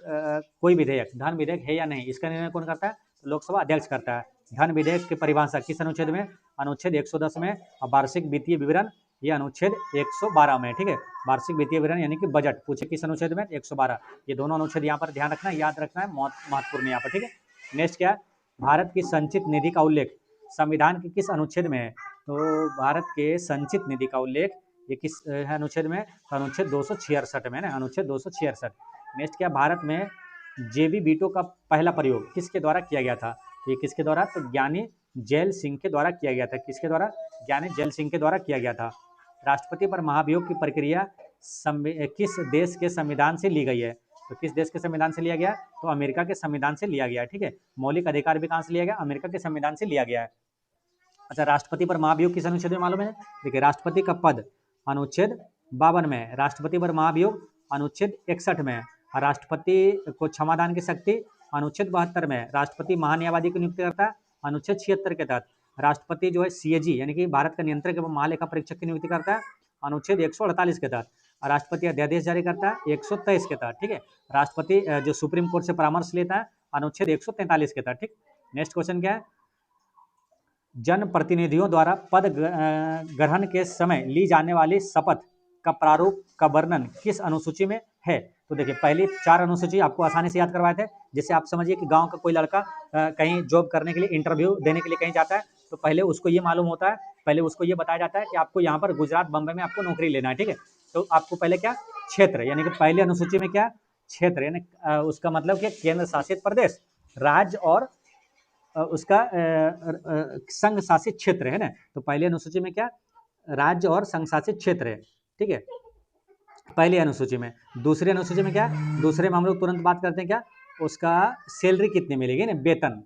A: कोई विधेयक धन विधेयक है या नहीं, इसका निर्णय कौन करता है? तो लोकसभा अध्यक्ष करता है। धन विधेयक की परिभाषा किस अनुच्छेद में? अनुच्छेद 110 में। और वार्षिक वित्तीय विवरण ये अनुच्छेद 112 में, ठीक है। वार्षिक वित्तीय विवरण यानी कि बजट पूछे किस अनुच्छेद में? 112। ये दोनों अनुच्छेद यहाँ पर ध्यान रखना है, याद रखना है, महत्वपूर्ण यहाँ पर, ठीक है। नेक्स्ट क्या है? भारत की संचित निधि का उल्लेख संविधान के किस अनुच्छेद में है? तो भारत के संचित निधि का उल्लेख ये किस है अनुच्छेद में? तो अनुच्छेद 266 में, ना। अनुच्छेद 266। नेक्स्ट क्या? भारत में जेबी वीटो का पहला प्रयोग किसके द्वारा किया गया था? तो ये किसके द्वारा? तो ज्ञानी जैल सिंह के द्वारा किया गया था। किसके द्वारा? ज्ञानी जैल सिंह के द्वारा किया गया था। राष्ट्रपति पर महाभियोग की प्रक्रिया किस देश के संविधान से ली गई है? तो किस देश के संविधान से लिया गया? तो अमेरिका के संविधान से लिया गया, ठीक है। मौलिक अधिकार भी कहाँ से लिया गया? अमेरिका के संविधान से लिया गया है। अच्छा, राष्ट्रपति पर महाभियोग किस अनुच्छेद में मालूम है? देखिए, राष्ट्रपति का पद अनुच्छेद 52 में, राष्ट्रपति पर महाभियोग अनुच्छेद 61 में, और राष्ट्रपति को क्षमादान की शक्ति अनुच्छेद 72 में, राष्ट्रपति महान्यायवादी को नियुक्त करता है अनुच्छेद 76 के तहत, राष्ट्रपति जो है सीएजी यानी कि भारत का नियंत्रक एवं महालेखा परीक्षक की नियुक्ति करता है अनुच्छेद 148 के तहत, और राष्ट्रपति अध्यादेश जारी करता है 123 के तहत, ठीक है। राष्ट्रपति जो सुप्रीम कोर्ट से परामर्श लेता है अनुच्छेद 143 के तहत, ठीक। नेक्स्ट क्वेश्चन क्या है? जनप्रतिनिधियों द्वारा पद ग्रहण के समय ली जाने वाली शपथ का प्रारूप का वर्णन किस अनुसूची में है? तो देखिए, पहली 4 अनुसूची आपको आसानी से याद करवाए थे। जैसे आप समझिए कि गांव का कोई लड़का कहीं जॉब करने के लिए, इंटरव्यू देने के लिए कहीं जाता है, तो पहले उसको ये मालूम होता है, पहले उसको ये बताया जाता है कि आपको यहाँ पर गुजरात, बम्बई में आपको नौकरी लेना है, ठीक है। तो आपको पहले क्या? क्षेत्र, यानी कि पहली अनुसूची में क्या? क्षेत्र, यानी उसका मतलब क्या? केंद्र शासित प्रदेश, राज्य और उसका संघ शासित क्षेत्र, है ना। तो पहले अनुसूची में क्या? राज्य और संघ शासित क्षेत्र है, ठीक है, पहले अनुसूची में। दूसरी अनुसूची में क्या? दूसरे में हम लोग तुरंत बात करते हैं क्या? उसका सैलरी कितनी मिलेगी ना, वेतन,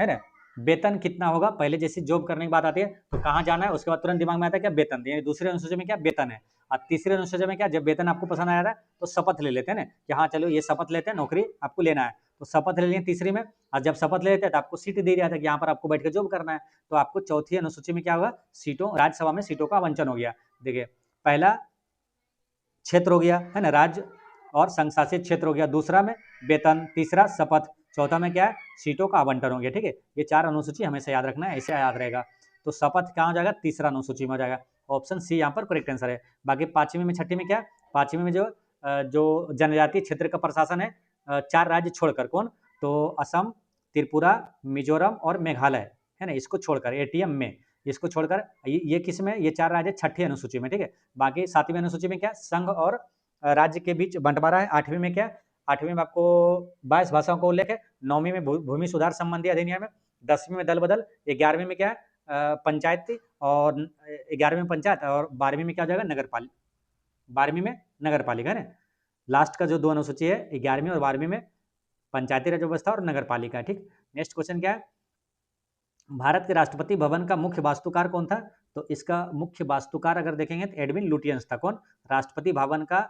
A: है ना। वेतन कितना होगा? पहले जैसे जॉब करने की बात आती है तो कहाँ जाना है, उसके बाद तुरंत दिमाग में आता है क्या? वेतन। यानी दूसरे अनुसूची में क्या? वेतन है। और तीसरे अनुसूची में क्या? जब वेतन आपको पसंद आया था तो शपथ ले लेते हैं ना कि हाँ चलो ये शपथ लेते हैं, नौकरी आपको लेना है, तो तो शपथ ले लिए तीसरी में, और जब शपथ ले लेते हैं तो आपको सीट दे दिया था कि यहाँ पर आपको बैठ के जॉब करना है, तो आपको चौथी अनुसूची में क्या होगा, सीटों, राज्यसभा में सीटों का आवंटन हो गया। देखिए पहला क्षेत्र हो गया है ना, राज्य और संघ शासित क्षेत्र हो गया, दूसरा में वेतन, तीसरा शपथ, चौथा में क्या है, सीटों का आवंटन हो गया। ठीक है, ये 4 अनुसूची हमेशा याद रखना है, ऐसे याद रहेगा। तो शपथ कहाँ हो जाएगा, तीसरा अनुसूची में हो जाएगा, ऑप्शन सी यहाँ पर करेक्ट आंसर है। बाकी पांचवी में छठी में क्या, पांचवी में जो जनजातीय क्षेत्र का प्रशासन है 4 राज्य छोड़कर, कौन, तो असम, त्रिपुरा, मिजोरम और मेघालय, है ना, इसको छोड़कर, एटीएम में इसको छोड़कर, ये किस में, ये 4 राज्य छठी अनुसूची में। ठीक है, बाकी 7वीं अनुसूची में क्या, संघ और राज्य के बीच बंटवारा है। 8वीं में क्या, 8वीं में आपको 22 भाषाओं का उल्लेख है। 9वीं में भूमि सुधार संबंधी अधिनियम है। 10वीं में दल बदल। 11वीं में क्या है, पंचायती, और 11वीं में पंचायत, और 12वीं में क्या हो जाएगा, नगर पालिका। 12वीं में नगर पालिका है ना, लास्ट का जो 2 अनुसूची है 11वीं और 12वीं में पंचायती राज व्यवस्था और नगर पालिका। ठीक, नेक्स्ट क्वेश्चन क्या है, भारत के राष्ट्रपति भवन का मुख्य वास्तुकार कौन था, तो इसका मुख्य वास्तुकार अगर देखेंगे तो एडविन लुटियंस था। कौन, राष्ट्रपति भवन का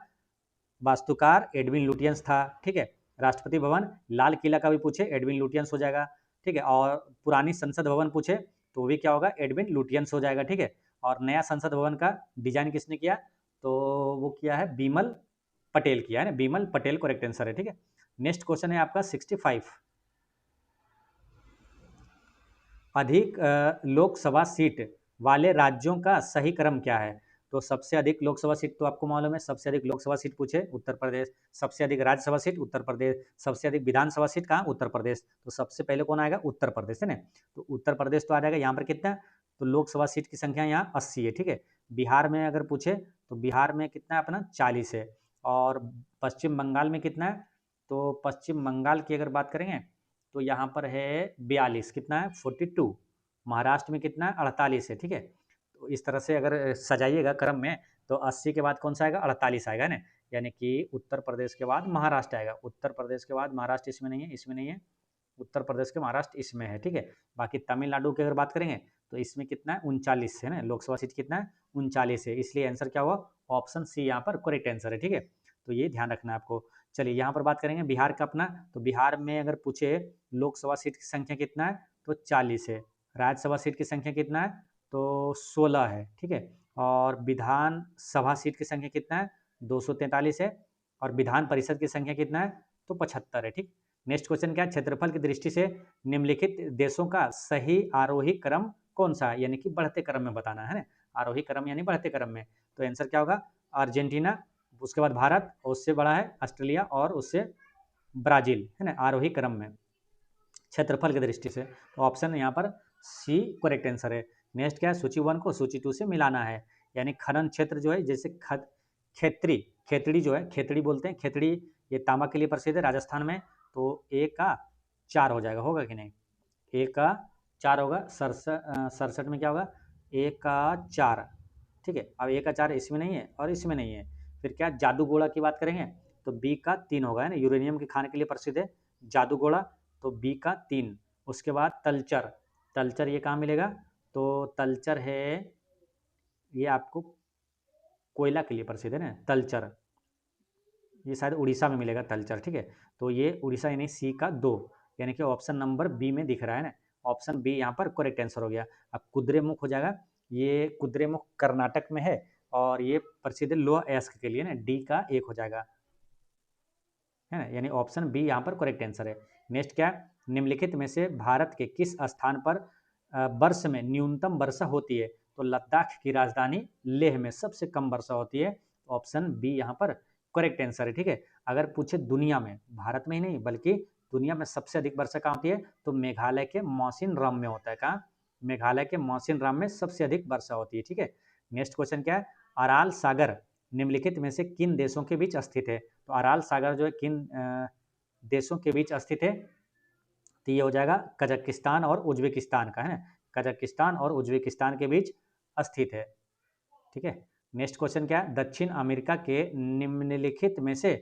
A: वास्तुकार एडविन लुटियंस था। ठीक है, राष्ट्रपति भवन, लाल किला का भी पूछे एडविन लुटियंस हो जाएगा। ठीक है, और पुरानी संसद भवन पूछे तो भी क्या होगा, एडविन लुटियंस हो जाएगा। ठीक है, और नया संसद भवन का डिजाइन किसने किया, तो वो किया है बिमल पटेल किया है ना, बिमल पटेल करेक्ट आंसर है। ठीक है, नेक्स्ट क्वेश्चन है आपका 65, अधिक लोकसभा सीट वाले राज्यों का सही क्रम क्या है, तो सबसे अधिक लोकसभा सीट तो आपको मालूम है, सबसे अधिक लोकसभा सीट पूछे उत्तर प्रदेश, सबसे अधिक राज्यसभा सीट उत्तर प्रदेश, सबसे अधिक विधानसभा सीट कहाँ, उत्तर प्रदेश, तो सबसे पहले कौन आएगा, उत्तर प्रदेश है ना, तो उत्तर प्रदेश तो आ जाएगा। यहाँ पर कितना, तो लोकसभा सीट की संख्या यहाँ 80 है। ठीक है, बिहार में अगर पूछे तो बिहार में कितना है अपना, 40 है, और पश्चिम बंगाल में कितना है, तो पश्चिम बंगाल की अगर बात करेंगे तो यहाँ पर है 42, कितना है 42, महाराष्ट्र में कितना है 48 है। ठीक है, तो इस तरह से अगर सजाइएगा क्रम में तो 80 के बाद कौन सा आएगा, 48 आएगा ना, यानी कि उत्तर प्रदेश के बाद महाराष्ट्र आएगा, उत्तर प्रदेश के बाद महाराष्ट्र इसमें नहीं है, इसमें नहीं है, उत्तर प्रदेश के महाराष्ट्र इसमें है। ठीक है, बाकी तमिलनाडु की अगर बात करेंगे तो इसमें कितना है, 39 है ना, लोकसभा सीट कितना है, 39 है, इसलिए आंसर क्या हुआ, ऑप्शन सी यहाँ पर करेक्ट आंसर है। ठीक है, तो ये ध्यान रखना है आपको। चलिए यहाँ पर बात करेंगे बिहार का अपना, तो बिहार में अगर पूछे लोकसभा सीट की संख्या कितना है, तो 40 है, राज्यसभा सीट की संख्या कितना है, तो 16 है। ठीक है, और विधान सभा सीट की संख्या कितना है, 243 है, और विधान परिषद की संख्या कितना है, तो 75 है। ठीक, नेक्स्ट क्वेश्चन क्या है, क्षेत्रफल की दृष्टि से निम्नलिखित देशों का सही आरोही क्रम कौन सा है, यानी कि बढ़ते क्रम में बताना है ना, आरोही क्रम यानी बढ़ते क्रम में, तो आंसर क्या होगा, अर्जेंटीना, उसके बाद भारत, और उससे बड़ा है ऑस्ट्रेलिया, और उससे ब्राजील, है ना, आरोही क्रम में क्षेत्रफल की दृष्टि से, तो ऑप्शन यहाँ पर सी करेक्ट आंसर है। नेक्स्ट क्या है, सूची 1 को सूची 2 से मिलाना है, यानी खनन क्षेत्र जो है, जैसे खेतड़ी, खेतड़ी जो है, खेतड़ी बोलते हैं, खेतड़ी ये तांबा के लिए प्रसिद्ध है राजस्थान में, तो ए का 4 हो जाएगा, होगा कि नहीं, ए का 4 होगा, 67 में क्या होगा, ए का 4। ठीक है, अब ए का 4 इसमें नहीं है और इसमें नहीं है, फिर क्या, जादूगोड़ा की बात करेंगे तो बी का 3 होगा, है ना, यूरेनियम के खाने के लिए प्रसिद्ध है जादूगोड़ा, तो बी का 3। उसके बाद तलचर, तलचर ये कहाँ मिलेगा, तो तलचर है ये आपको कोयला के लिए प्रसिद्ध है ना, तलचर, ये शायद उड़ीसा में मिलेगा तलचर। ठीक है, तो ये उड़ीसा यानी सी का 2, यानी कि ऑप्शन नंबर बी में दिख रहा है ना, ऑप्शन बी यहाँ पर करेक्ट आंसर हो गया। अब कुद्रेमुख हो जाएगा, ये कुद्रेमुख कर्नाटक में है, और ये प्रसिद्ध लोह अयस्क के लिए ना, डी का 1 हो जाएगा, है ना, यानी ऑप्शन बी यहाँ पर करेक्ट आंसर है। नेक्स्ट क्या, निम्नलिखित में से भारत के किस स्थान पर वर्ष में न्यूनतम वर्षा होती है, तो लद्दाख की राजधानी लेह में सबसे कम वर्षा होती है, ऑप्शन बी यहाँ पर करेक्ट आंसर है। ठीक है, अगर पूछे दुनिया में, भारत में ही नहीं बल्कि दुनिया में सबसे अधिक वर्षा कहाँ होती है, तो मेघालय के मौसिन राम में होता है, कहाँ, मेघालय के मौसिन राम में सबसे अधिक वर्षा होती है। ठीक है, नेक्स्ट क्वेश्चन क्या है, अराल सागर निम्नलिखित में से किन देशों के बीच स्थित है, तो अराल सागर जो है किन देशों के बीच स्थित है, तो ये हो जाएगा कजाकिस्तान और उज्बेकिस्तान का, है ना, कजाकिस्तान और उज्बेकिस्तान के बीच स्थित है। ठीक है, नेक्स्ट क्वेश्चन क्या है, दक्षिण अमेरिका के निम्नलिखित में से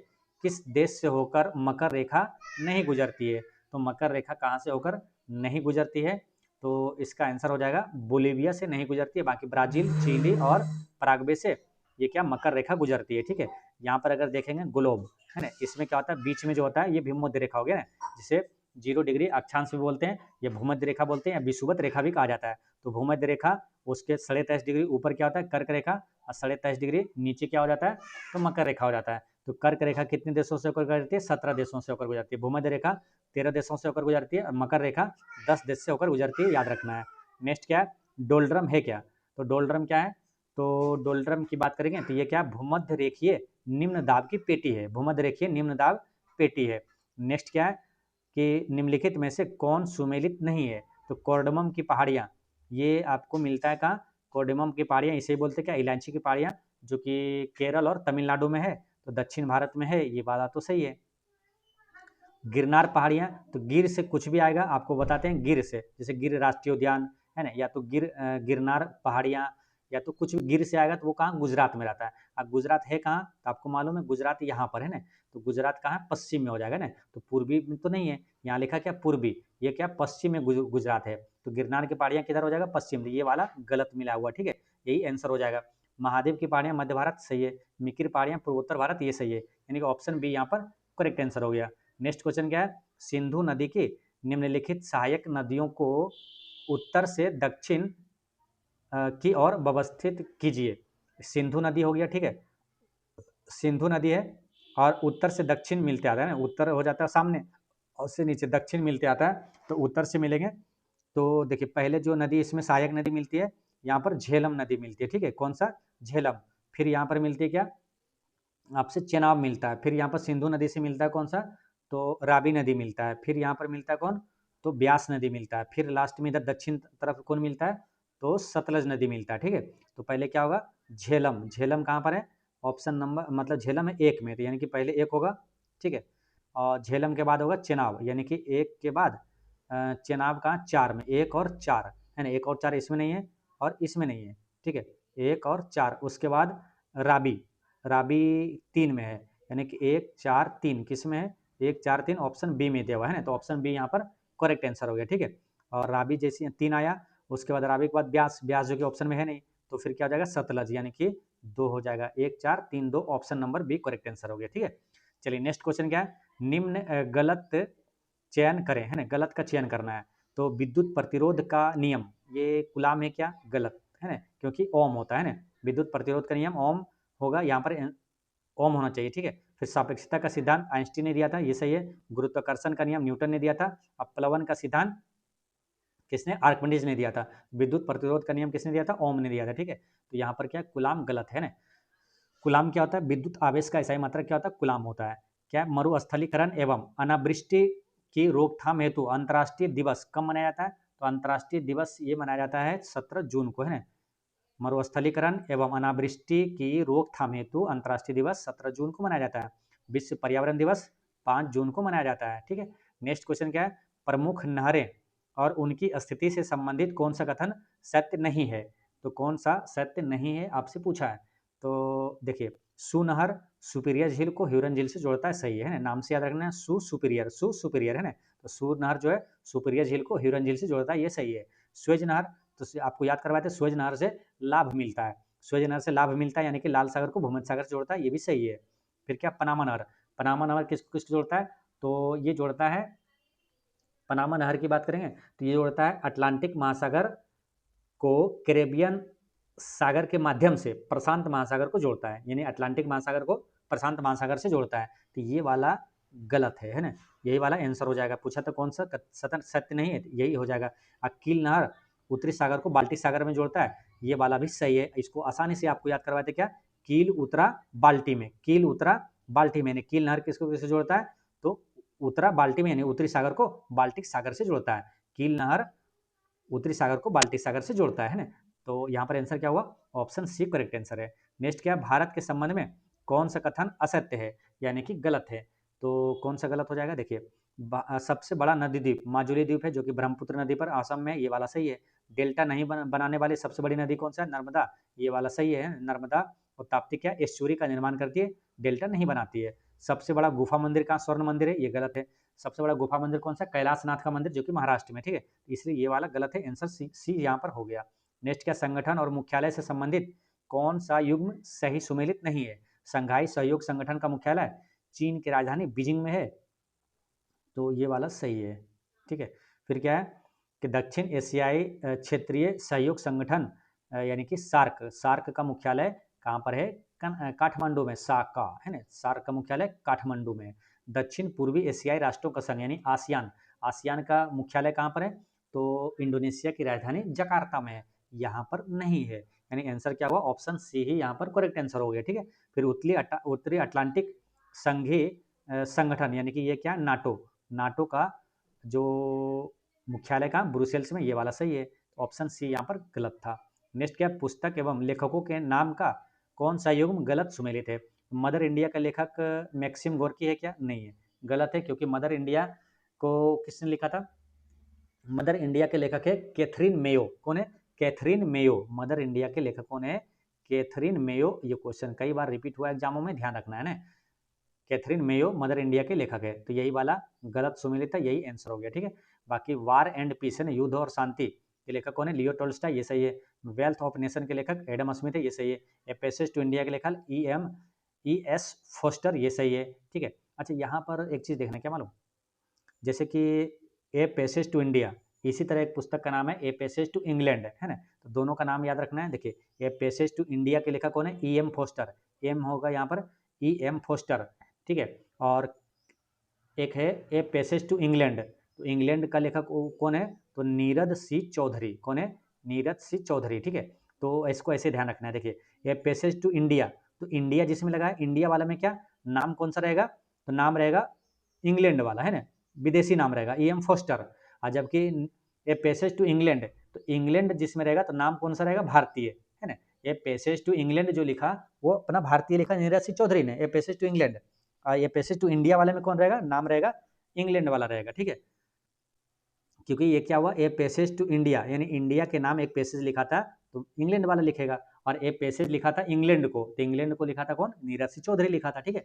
A: किस देश से होकर मकर रेखा नहीं गुजरती है, तो मकर रेखा कहाँ से होकर नहीं गुजरती है, तो इसका आंसर हो जाएगा बोलीविया से नहीं गुजरती है, बाकी ब्राजील, चिली और पराग्वे से ये क्या मकर रेखा गुजरती है। ठीक है, यहाँ पर अगर देखेंगे ग्लोब, है ना, इसमें क्या होता है, बीच में जो होता है ये भूमध्य रेखा हो गया ना, जिसे 0 डिग्री अक्षांश भी बोलते हैं, ये भूमध्य रेखा बोलते हैं, या विषुवत रेखा भी कहा जाता है। तो भूमध्य रेखा, उसके 23.5 डिग्री ऊपर क्या होता है, कर्क रेखा, और 23.5 डिग्री नीचे क्या हो जाता है, तो मकर रेखा हो जाता है। तो कर्क रेखा कितने देशों से होकर गुजरती है, 17 देशों से होकर गुजरती है। भूमध्य रेखा 13 देशों से होकर गुजरती है, और मकर रेखा 10 देश से होकर गुजरती है, याद रखना है। नेक्स्ट क्या है, डोलड्रम है क्या, तो डोलड्रम क्या है, तो डोलड्रम की बात करेंगे तो ये क्या, भूमध्य रेखीय निम्न दाब की पेटी है, भूमध्य रेखीय निम्न दाब पेटी है। नेक्स्ट क्या है कि निम्नलिखित में से कौन सुमेलित नहीं है, तो कोर्डमम की पहाड़ियाँ, ये आपको मिलता है कहाँ, कोर्डमम की पहाड़ियाँ इसे बोलते हैं क्या, इलायची की पहाड़ियाँ, जो कि केरल और तमिलनाडु में है, तो दक्षिण भारत में है, ये बात तो सही है। गिरनार पहाड़ियाँ, तो गिर से कुछ भी आएगा आपको बताते हैं, गिर से, जैसे गिर राष्ट्रीय उद्यान है ना, या तो गिरनार पहाड़ियाँ, या तो कुछ भी गिर से आएगा तो वो कहाँ, गुजरात में रहता है। अब गुजरात है कहाँ, तो आपको मालूम है गुजरात यहाँ पर है ना, तो गुजरात कहाँ, पश्चिम में हो जाएगा ना, तो पूर्वी में तो नहीं है, यहाँ लिखा क्या, पूर्वी, ये क्या, पश्चिम में गुजरात है, तो गिरनार की पहाड़ियाँ किधर हो जाएगा, पश्चिम, ये वाला गलत मिला हुआ, ठीक है, यही आंसर हो जाएगा। महादेव की पहाड़ियाँ मध्य भारत सही है, मिकिर पहाड़ियाँ पूर्वोत्तर भारत, ये सही है, यानी कि ऑप्शन बी यहाँ पर करेक्ट आंसर हो गया। नेक्स्ट क्वेश्चन क्या है, सिंधु नदी की निम्नलिखित सहायक नदियों को उत्तर से दक्षिण की ओर व्यवस्थित कीजिए। सिंधु नदी हो गया, ठीक है, सिंधु नदी है, और उत्तर से दक्षिण मिलते आता है ना, उत्तर हो जाता है सामने, और से नीचे दक्षिण मिलते आता है, तो उत्तर से मिलेंगे। तो देखिए पहले जो नदी इसमें सहायक नदी मिलती है, यहाँ पर झेलम नदी मिलती है, ठीक है, कौन सा, झेलम। फिर यहाँ पर मिलती है क्या, आपसे चेनाब मिलता है। फिर यहाँ पर सिंधु नदी से मिलता है कौन सा, तो रावी नदी मिलता है। फिर यहाँ पर मिलता है कौन, तो ब्यास नदी मिलता है। फिर लास्ट में इधर दक्षिण तरफ कौन मिलता है, तो सतलज नदी मिलता है, ठीक है। तो पहले क्या होगा, झेलम, झेलम कहाँ पर है, ऑप्शन नंबर, मतलब झेलम है 1 में, तो यानी कि पहले 1 होगा, ठीक है, और झेलम के बाद होगा चेनाब, यानी कि 1 के बाद चेनाब कहाँ, 4 में, 1 और 4 है ना, 1 और 4 इसमें नहीं है और इसमें नहीं है, ठीक है, 1 और 4, उसके बाद राबी, राबी 3 में है, यानी कि 1 4 3 किस में है, 1 4 3 ऑप्शन बी में दिया हुआ है ना, तो ऑप्शन बी यहाँ पर करेक्ट आंसर हो गया, ठीक है। और राबी जैसी 3 आया, उसके बाद राबी के बाद ब्यास, ब्यास जो कि ऑप्शन में है नहीं, तो फिर क्या हो जाएगा, सतलज, यानी कि 2 हो जाएगा, 1 4 3 2, option number B correct answer हो गया, ठीक है। चलिए नेक्स्ट क्वेश्चन क्या है, निम्न गलत चयन करें, है ना, गलत का चयन करना है। तो विद्युत प्रतिरोध का नियम, ये गुलाम है क्या, गलत है ना, क्योंकि ओम होता है ना, विद्युत प्रतिरोध का नियम ओम होगा, यहाँ पर ओम होना चाहिए, ठीक है। फिर सापेक्षता का सिद्धांत आइंस्टीन ने दिया था, ये सही है। गुरुत्वाकर्षण का नियम न्यूटन ने दिया था। अपप्लवन का सिद्धांत किसने, आर्किमिडीज ने दिया था। विद्युत प्रतिरोध का नियम किसने दिया था, ओम ने दिया था, ठीक है। तो यहाँ पर क्या, कुलाम गलत है ना। कुलाम क्या होता है, विद्युत आवेश का एसआई मात्रक क्या होता है, कुलाम होता है। क्या, मरुस्थलीकरण एवं अनावृष्टि की रोकथाम हेतु अंतर्राष्ट्रीय दिवस कब मनाया जाता है, तो अंतर्राष्ट्रीय दिवस ये मनाया जाता है 17 जून को, है ना। मरुस्थलीकरण एवं अनावृष्टि की रोकथाम हेतु अंतर्राष्ट्रीय दिवस 17 जून को मनाया जाता है। विश्व पर्यावरण दिवस 5 जून को मनाया जाता है, ठीक है। नेक्स्ट क्वेश्चन क्या है, प्रमुख नहरें और उनकी स्थिति से संबंधित कौन सा कथन सत्य नहीं है, तो कौन सा सत्य नहीं है आपसे पूछा है। तो देखिए, सू नहर सुपीरियर झील को ह्यूरन झील से जोड़ता है, सही है ना, नाम से याद रखना है, सू सुपीरियर है ना, तो सू नहर जो है सुपीरियर झील को ह्यूरन झील से जोड़ता है, ये सही है। स्वेज नहर, तो आपको याद करवाते हैं, स्वेज नहर से लाभ मिलता है, स्वेज नहर से लाभ मिलता है, यानी कि लाल सागर को भूमध्य सागर से जोड़ता है, ये भी सही है। फिर क्या, पनामा नहर, पनामा नहर किस किस जोड़ता है, तो ये जोड़ता है, पनामा नहर की बात करेंगे तो ये जोड़ता है अटलांटिक महासागर को कैरेबियन सागर के माध्यम से प्रशांत महासागर को जोड़ता है, यानी अटलांटिक महासागर को प्रशांत महासागर से जोड़ता है, तो ये वाला गलत है ना, यही वाला आंसर हो जाएगा। पूछा तो कौन सा सत्य नहीं है, यही हो जाएगा। अकील नहर उत्तरी सागर को बाल्टिक सागर में जोड़ता है, ये वाला भी सही है। इसको आसानी से आपको याद करवाते, क्या, कील उतरा बाल्टी में, कील उतरा बाल्टी में, कील नहर किसको किससे जोड़ता है, तो उत्तरा बाल्टी में, यानी उत्तरी सागर को बाल्टिक सागर से जोड़ता है। कील नहर उत्तरी सागर को बाल्टिक सागर से जोड़ता है ना, तो यहाँ पर आंसर क्या हुआ, ऑप्शन सी करेक्ट आंसर है। नेक्स्ट क्या, भारत के संबंध में कौन सा कथन असत्य है, यानी कि गलत है, तो कौन सा गलत हो जाएगा, देखिए, सबसे बड़ा नदी द्वीप माजुली द्वीप है, जो कि ब्रह्मपुत्र नदी पर असम में, ये वाला सही है। डेल्टा नहीं बनाने वाली सबसे बड़ी नदी कौन सा है, नर्मदा, ये वाला सही है। नर्मदा और ताप्ती क्या एस्चुरी का निर्माण करती है, डेल्टा नहीं बनाती है। सबसे बड़ा गुफा मंदिर कहाँ, स्वर्ण मंदिर है, ये गलत है। सबसे बड़ा गुफा मंदिर कौन सा, कैलाशनाथ का मंदिर, जो कि महाराष्ट्र में, ठीक है, इसलिए ये वाला गलत है, आंसर सी यहाँ पर हो गया। नेक्स्ट क्या, संगठन और मुख्यालय से संबंधित कौन सा युग्म सही सुमेलित नहीं है, संघाई सहयोग संगठन का मुख्यालय चीन की राजधानी बीजिंग में है, तो ये वाला सही है। ठीक है, फिर क्या है कि दक्षिण एशियाई क्षेत्रीय सहयोग संगठन यानी कि सार्क, सार्क का मुख्यालय कहाँ पर है? काठमांडू में, साका है ना, सार्क का मुख्यालय काठमांडू में। दक्षिण पूर्वी एशियाई राष्ट्रों का संघ यानी आसियान, आसियान का मुख्यालय कहाँ पर है? तो इंडोनेशिया की राजधानी जकार्ता में है, यहाँ पर नहीं है, यानी आंसर क्या हुआ? ऑप्शन सी ही यहाँ पर करेक्ट आंसर हो गया। ठीक है, फिर उत्तरी अटलांटिक संघीय संगठन यानी कि ये क्या? नाटो, नाटो का जो मुख्यालय कहाँ? ब्रुसेल्स में, ये वाला सही है, ऑप्शन सी यहाँ पर गलत था। नेक्स्ट क्या? पुस्तक एवं लेखकों के नाम का कौन सा युग्म गलत सुमेलित है? मदर इंडिया का लेखक मैक्सिम गोर्की है क्या? नहीं है, गलत है, क्योंकि मदर इंडिया को किसने लिखा था? मदर इंडिया के लेखक है कैथरीन मेयो। कौन है? कैथरीन मेयो, मदर इंडिया के लेखक कौन है? Catherine Mayo. ये क्वेश्चन कई बार रिपीट हुआ एग्जामों में, ध्यान रखना है ना। कैथरीन मेयो मदर इंडिया के लेखक है, तो यही वाला गलत सुमेलित है, यही आंसर हो गया। ठीक है, बाकी वार एंड पीस है ना, युद्ध और शांति के लेखक कौन है? लियो टोल्स्टॉय, ये सही है। वेल्थ ऑफ नेशन के लेखक एडम स्मिथ है, ये सही है। ए पैसेज टू इंडिया के लेखक ई एस फोस्टर, ये सही है। ठीक है, अच्छा यहाँ पर एक चीज़ देखना, क्या मालूम, जैसे कि ए पैसेज टू इंडिया, इसी तरह एक पुस्तक का नाम है ए पैसेज टू इंग्लैंड, है ना, तो दोनों का नाम याद रखना है। देखिए, ए पैसेज टू इंडिया के लेखक कौन है? ई एम फोस्टर, एम होगा यहाँ पर ई एम फोस्टर। ठीक है, और एक है ए पैसेज टू इंग्लैंड, तो इंग्लैंड का लेखक कौन है? तो नीरद सी चौधरी। कौन है? नीरद सी चौधरी। ठीक है, तो इसको ऐसे ध्यान रखना है। देखिए, ए पैसेज टू इंडिया, तो इंडिया जिसमें लगा है, इंडिया वाला में क्या नाम कौन सा रहेगा? तो नाम रहेगा इंग्लैंड वाला, है ना, विदेशी नाम रहेगा ई एम फोस्टर। और जबकि ए पैसेज टू इंग्लैंड, तो इंग्लैंड जिसमें रहेगा तो नाम कौन सा रहेगा? भारतीय, है ना। ए पैसेज टू इंग्लैंड जो लिखा वो अपना भारतीय लिखा नीरज सिंह चौधरी ने, ए पैसेज टू इंग्लैंड। ये पैसेज टू इंडिया वाले में कौन रहेगा? नाम रहेगा इंग्लैंड वाला रहेगा। ठीक है, क्योंकि ये क्या हुआ? ए पैसेज टू इंडिया, यानी इंडिया के नाम एक पैसेज लिखा था तो इंग्लैंड वाला लिखेगा, और ए पैसेज लिखा था इंग्लैंड को, तो इंग्लैंड को लिखा था कौन? नीरज सिंह चौधरी लिखा था। ठीक है,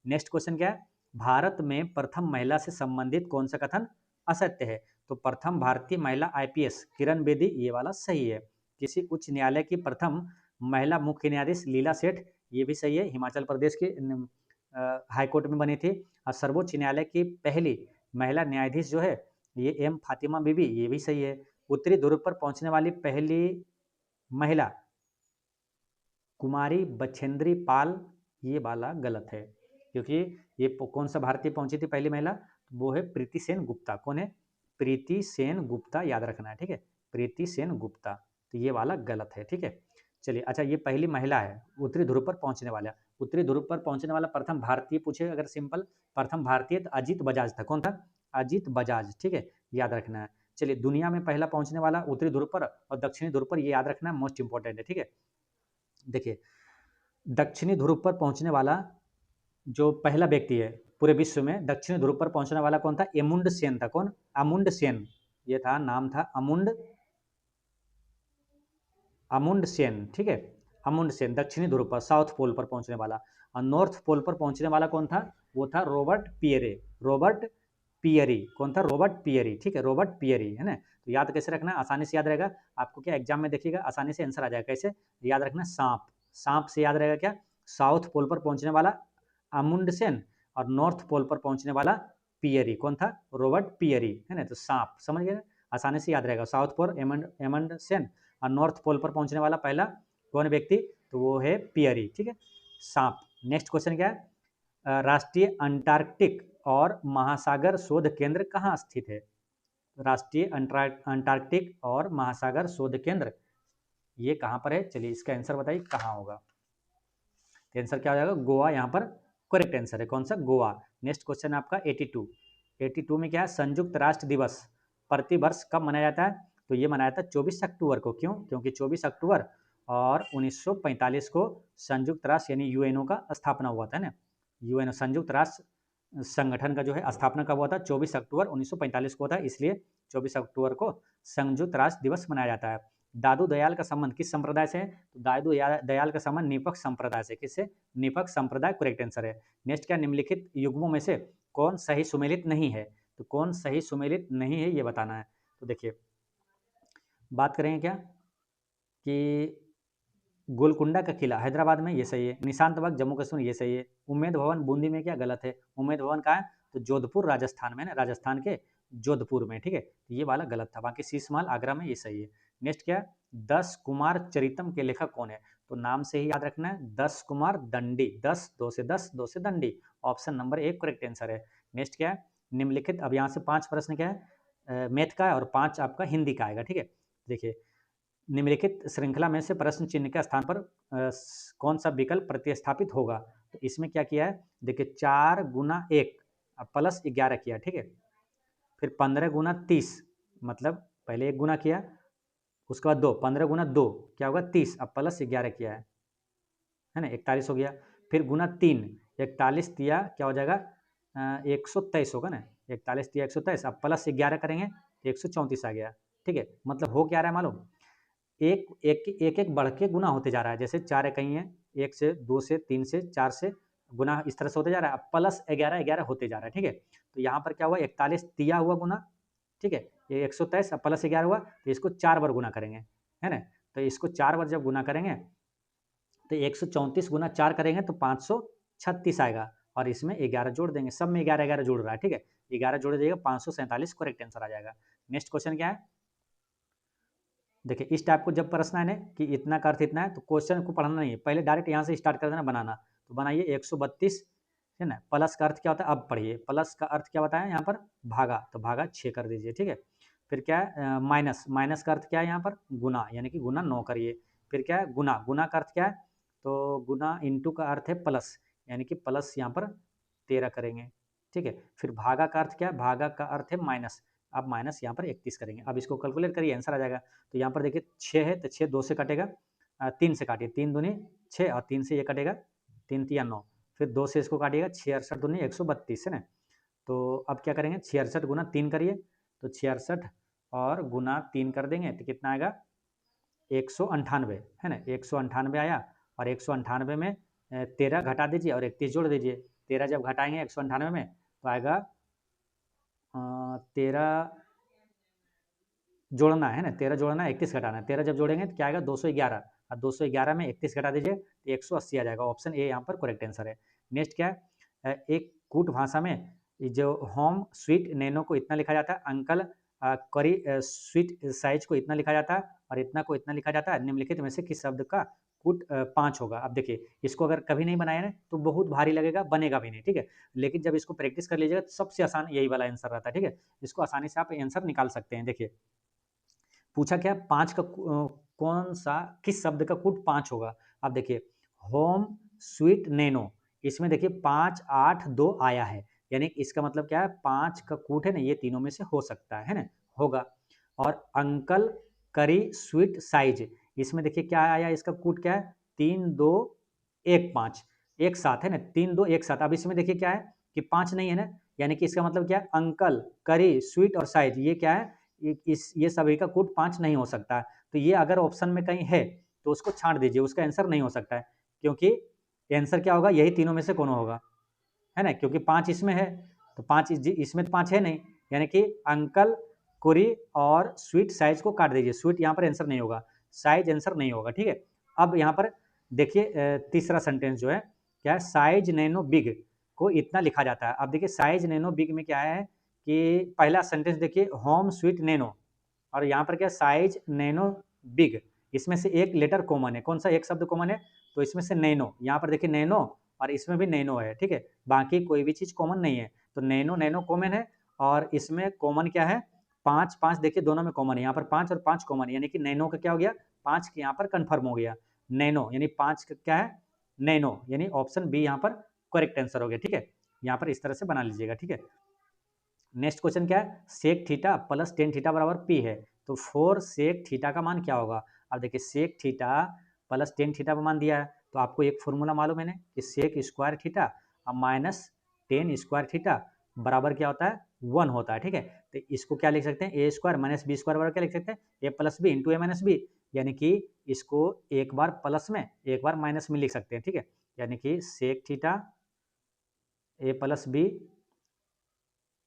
A: नेक्स्ट क्वेश्चन क्या है? भारत में प्रथम महिला से संबंधित कौन सा कथन असत्य है? तो प्रथम भारतीय महिला आईपीएस किरण बेदी, ये वाला सही है। किसी उच्च न्यायालय की प्रथम महिला मुख्य न्यायाधीश लीला सेठ, ये भी सही है, हिमाचल प्रदेश के हाईकोर्ट में बनी थी। और सर्वोच्च न्यायालय की पहली महिला न्यायाधीश जो है ये एम फातिमा बीबी, ये भी सही है। उत्तरी ध्रुव पर पहुंचने वाली पहली महिला कुमारी बछेंद्री पाल, ये वाला गलत है, क्योंकि ये कौन सा भारतीय पहुंची थी पहली महिला? वो है प्रीति सेन गुप्ता। कौन है? प्रीति सेन गुप्ता, याद रखना है। ठीक है, प्रीति सेन गुप्ता, तो ये वाला गलत है। ठीक है, चलिए, अच्छा ये पहली महिला है उत्तरी ध्रुव पर पहुंचने वाला। उत्तरी ध्रुव पर पहुंचने वाला प्रथम भारतीय पूछे अगर सिंपल, प्रथम भारतीय तो अजीत बजाज था। कौन था? अजीत बजाज। ठीक है, याद रखना है। चलिए, दुनिया में पहला पहुंचने वाला उत्तरी ध्रुव पर और दक्षिणी ध्रुव पर, ये याद रखना है, मोस्ट इंपॉर्टेंट है। ठीक है, देखिए, दक्षिणी ध्रुव पर पहुंचने वाला जो पहला व्यक्ति है पूरे विश्व में दक्षिणी ध्रुव पर पहुंचने वाला कौन था? एमुंड सेन था। कौन? अमुंड सेन, ये था, नाम था अमुंड, अमुंड सेन। ठीक है, अमुंड सेन दक्षिणी ध्रुव पर, साउथ पोल पर पहुंचने वाला। और नॉर्थ पोल पर पहुंचने वाला कौन था? वो था रॉबर्ट पियरे, रॉबर्ट पियरी। कौन था? Robert Peary. ठीक है, रॉबर्ट पियरी, है ना। तो याद कैसे रखना? आसानी से याद रहेगा आपको, क्या एग्जाम में देखिएगा आसानी से आंसर आ जाएगा। कैसे याद रखना? सांप, सांप से याद रहेगा क्या? साउथ पोल पर पहुंचने वाला अमुंड सेन, और नॉर्थ पोल पर पहुंचने वाला पियरी। कौन था? रॉबर्ट पियरी, है ना। तो सांप, समझ गए, आसानी से याद रहेगा। साउथ पोल एमंड सेन, और नॉर्थ पोल पर पहुंचने वाला पहला कौन व्यक्ति? तो वो है पियरी। ठीक है, सांप। नेक्स्ट क्वेश्चन क्या है? राष्ट्रीय अंटार्कटिक और महासागर शोध केंद्र कहाँ स्थित है? राष्ट्रीय अंटार्कटिक और महासागर शोध केंद्र ये कहाँ पर है? चलिए, इसका आंसर बताइए कहाँ होगा। आंसर क्या हो जाएगा? गोवा, यहाँ पर करेक्ट आंसर है। कौन सा? गोवा। नेक्स्ट क्वेश्चन आपका 82। 82 में क्या है? संयुक्त राष्ट्र दिवस प्रतिवर्ष कब मनाया जाता है? तो ये मनाया जाता है 24 अक्टूबर को। क्यों? क्योंकि 24 अक्टूबर और 1945 को संयुक्त राष्ट्र यानी यूएनओ का स्थापना हुआ था ना। यूएनओ संयुक्त राष्ट्र संगठन का जो है स्थापना कब हुआ था? 24 अक्टूबर 1945 को था, इसलिए 24 अक्टूबर को संयुक्त राष्ट्र दिवस मनाया जाता है। दादू दयाल का संबंध किस संप्रदाय से है? तो दादू दयाल का संबंध निपक्ष संप्रदाय से। किससे? निपक्ष संप्रदाय करेक्ट आंसर है। नेक्स्ट क्या? निम्नलिखित युग्मों में से कौन सही सुमेलित नहीं है? तो कौन सही सुमेलित नहीं है ये बताना है। तो देखिए, बात करेंगे क्या कि गोलकुंडा का किला हैदराबाद में, ये सही है। निशांत बाग जम्मू कश्मीर, ये सही है। उम्मेद भवन बूंदी में, क्या गलत है। उम्मेद भवन कहाँ है, तो जोधपुर राजस्थान में ना, राजस्थान के जोधपुर में, ठीक है। ये वाला गलत था। बाकी शीश महल आगरा में, ये सही है। नेक्स्ट क्या है, 10 कुमार चरितम के लेखक कौन है। तो नाम से ही याद रखना है, 10 कुमार दंडी, 10 2 से 10 2 से दंडी। ऑप्शन नंबर 1 करेक्ट आंसर है। नेक्स्ट क्या है, निम्नलिखित, अब यहाँ से 5 प्रश्न क्या है, मैथ का है और 5 आपका हिंदी का आएगा, ठीक है। देखिए, निम्नलिखित श्रृंखला में से प्रश्न चिन्ह के स्थान पर कौन सा विकल्प प्रतिस्थापित होगा। तो इसमें क्या किया है, देखिए 4 गुना 1 प्लस 11 किया, ठीक है। फिर 15 गुना 30, मतलब पहले 1 गुना किया, उसके बाद 2, 15 गुना 2 क्या होगा 30, अब प्लस 11 किया है ना, 41 हो गया। फिर गुना 3, 41 दिया क्या हो जाएगा, 123 होगा ना, 41 दिया 123, अब प्लस 11 करेंगे तो 134 आ गया, ठीक है। मतलब हो क्या रहा है मालूम, एक एक एक एक बढ़ के गुना होते जा रहा है। जैसे 4 इकाई है, 1 से 2 से 3 से 4 से गुना इस तरह से होते जा रहा है। अब प्लस 11 11 होते जा रहा है, ठीक है। तो यहाँ पर क्या हुआ, 41 दिया हुआ गुना, ठीक है। ये 123, अब प्लस 11 हुआ, तो इसको 4 बार गुना करेंगे, है ना। तो इसको 4 बार जब गुना करेंगे तो 134 गुना 4 करेंगे तो 536 आएगा, और इसमें 11 जोड़ देंगे। सब में 11 11 जुड़ रहा है, ठीक है। 11 जोड़ दीजिएगा, 547 करेक्ट आंसर आ जाएगा। नेक्स्ट क्वेश्चन क्या है, देखिए इस टाइप को जब प्रश्न है ना कि इतना का अर्थ इतना है, तो क्वेश्चन को पढ़ना नहीं है, पहले डायरेक्ट यहाँ से स्टार्ट कर देना बनाना। तो बनाइए 132, है ना। प्लस का अर्थ क्या होता है, अब पढ़िए, प्लस का अर्थ क्या बताया यहाँ पर, भागा, तो भागा 6 कर दीजिए, ठीक है। फिर क्या है, माइनस, माइनस का अर्थ क्या है यहाँ पर, गुना, यानी कि गुना 9 करिए। फिर क्या है, गुना, गुना का अर्थ क्या है, तो गुना इंटू का अर्थ है प्लस, यानी कि प्लस यहाँ पर 13 करेंगे, ठीक है। फिर भागा का अर्थ क्या है, भागा का अर्थ है माइनस, अब माइनस यहाँ पर 31 करेंगे। अब इसको कैलकुलेट करिए, आंसर आ जाएगा। तो यहाँ पर देखिए 6 है, तो 6 2 से कटेगा, 3 से काटिए, 3 दूनी 6 और 3 से ये कटेगा, 3 तिया 9, फिर 2 से इसको काटिएगा, 6 68 दूनी 132, है ना। तो अब क्या करेंगे, 66 गुना 3 करिए, तो 66 और गुना 3 कर देंगे तो कितना आएगा, 198, है ना। 198 आया, और 198 में 13 घटा दीजिए और 31 जोड़ दीजिए। 13 जब घटाएंगे 198 में तो आएगा 13 जोड़ना है ना, 13 जोड़ना है, 31 घटाना है। 13 जब जोड़ेंगे तो क्या आएगा, 211, और 211 में 31 घटा दीजिए तो 180 आ जाएगा। ऑप्शन ए यहाँ पर करेक्ट आंसर है। नेक्स्ट क्या है, एक कूट भाषा में जो होम स्वीट नैनो को इतना लिखा जाता है, अंकल करी स्वीट साइज को इतना लिखा जाता है, और इतना को इतना लिखा जाता है, निम्नलिखित में से किस शब्द का कूट 5 होगा। अब देखिए, इसको अगर कभी नहीं बनाया ना तो बहुत भारी लगेगा, बनेगा भी नहीं, ठीक है। लेकिन जब इसको प्रैक्टिस कर लीजिएगा तो सबसे आसान यही वाला आंसर रहता है, ठीक है। इसको आसानी से आप आंसर निकाल सकते हैं। देखिए पूछा क्या, 5 का कौन सा, किस शब्द का कूट 5 होगा। अब देखिए, होम स्वीट नैनो, इसमें देखिए 5 8 2 आया है, यानी इसका मतलब क्या है, 5 का कूट है ना, ये तीनों में से हो सकता है ना, होगा। और अंकल करी स्वीट साइज, इसमें देखिए क्या आया, इसका कूट क्या है, 3 2 1 5, एक साथ है ना, 3 2 एक साथ। अब इसमें देखिए क्या है कि 5 नहीं है ना, यानी कि इसका मतलब क्या है, अंकल करी स्वीट और साइज, ये क्या है, ये सभी का कूट 5 नहीं हो सकता। तो ये अगर ऑप्शन में कहीं है तो उसको छांट दीजिए, उसका आंसर नहीं हो सकता है, क्योंकि आंसर क्या होगा, यही तीनों में से कौन होगा, है ना। क्योंकि 5 इसमें है, तो 5 इसमें तो 5 है नहीं, यानी कि अंकल कुरी और स्वीट साइज को काट दीजिए। स्वीट यहाँ पर आंसर नहीं होगा, साइज आंसर नहीं होगा, ठीक है। अब यहाँ पर देखिए तीसरा सेंटेंस जो है क्या है, साइज नैनो बिग को इतना लिखा जाता है। अब देखिए साइज नैनो बिग में क्या है कि पहला सेंटेंस देखिए, होम स्वीट नैनो, और यहाँ पर क्या, साइज नैनो बिग, इसमें से एक लेटर कॉमन है, कौन सा एक शब्द कॉमन है, तो इसमें से नैनो, यहाँ पर देखिए नैनो, और इसमें भी नैनो है, ठीक है। बाकी कोई भी चीज़ कॉमन नहीं है, तो नैनो नैनो कॉमन है, और इसमें कॉमन क्या है, 5 5 देखिए दोनों में कॉमन है, यहाँ पर 5 और 5 कॉमन है, यानी कि नैनो का क्या हो गया, 5 के यहाँ पर कन्फर्म हो गया, नैनो यानी 5 का क्या है, नैनो, यानी ऑप्शन बी यहाँ पर करेक्ट आंसर हो गया, ठीक है। यहाँ पर इस तरह से बना लीजिएगा, ठीक है। नेक्स्ट क्वेश्चन क्या है, sec theta plus tan theta बराबर पी है, तो 4 सेक थीटा का मान क्या होगा। अब देखिए sec theta plus tan theta का मान दिया है, तो आपको एक फॉर्मूला मालूम है ना कि सेक स्क्वायर थीटा और माइनस टेन स्क्वायर थीटा बराबर क्या होता है, 1 होता है, ठीक है। तो इसको क्या लिख सकते हैं, ए स्क्वायर माइनस बी स्क्वायर बराबर क्या लिख सकते हैं, ए प्लस बी इंटू ए माइनस बी, यानी कि इसको एक बार प्लस में एक बार माइनस में लिख सकते हैं, ठीक है। यानी कि सेक थीटा ए प्लस बी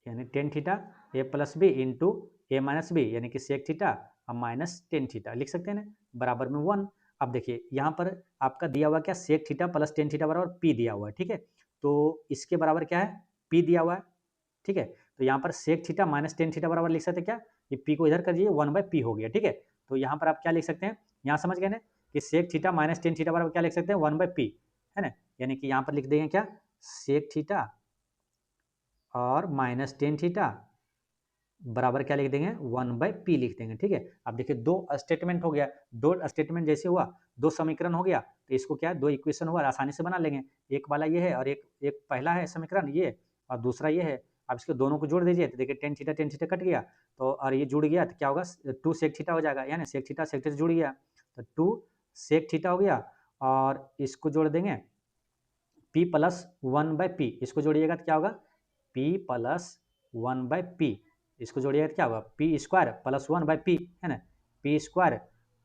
A: यानी टेन थीटा ए प्लस बी इंटू ए माइनस बी, यानी कि सेक थीटा और माइनस टेन थीटा लिख सकते हैं ना, बराबर में 1। अब देखिए यहाँ पर आपका दिया हुआ क्या, sec theta plus tan theta बराबर पी दिया हुआ है, ठीक है। तो इसके बराबर क्या है, पी दिया हुआ है, ठीक है। तो यहाँ पर sec theta minus tan theta बराबर लिख सकते हैं क्या, ये पी को इधर कर दीजिए, वन बाई पी हो गया, ठीक है। तो यहाँ पर आप क्या लिख सकते हैं, यहाँ समझ गए ना कि sec theta minus tan theta बराबर क्या लिख सकते हैं, वन बाई पी, है ना। यानी कि यहाँ पर लिख देंगे क्या, सेक थीटा और माइनस टेन थीटा बराबर क्या लिख देंगे, वन बाई पी लिख देंगे, ठीक है। अब देखिए दो स्टेटमेंट हो गया, दो स्टेटमेंट जैसे हुआ, दो समीकरण हो गया, तो इसको क्या है, दो इक्वेशन हुआ, आसानी से बना लेंगे। एक वाला ये है और एक एक पहला है समीकरण ये, और दूसरा ये है। अब इसके दोनों को जोड़ दीजिए, तो देखिए टेन थीटा कट गया, तो और ये जुड़ गया, तो क्या होगा, टू सेक थीटा हो जाएगा, यानी सेक थीटा से जुड़ गया, तो टू सेक थीटा हो गया। और इसको जोड़ देंगे P plus one by P, इसको जोड़िएगा तो क्या होगा, P plus one by P, इसको जोड़िएगा तो क्या होगा, P square plus one by P, है ना, P square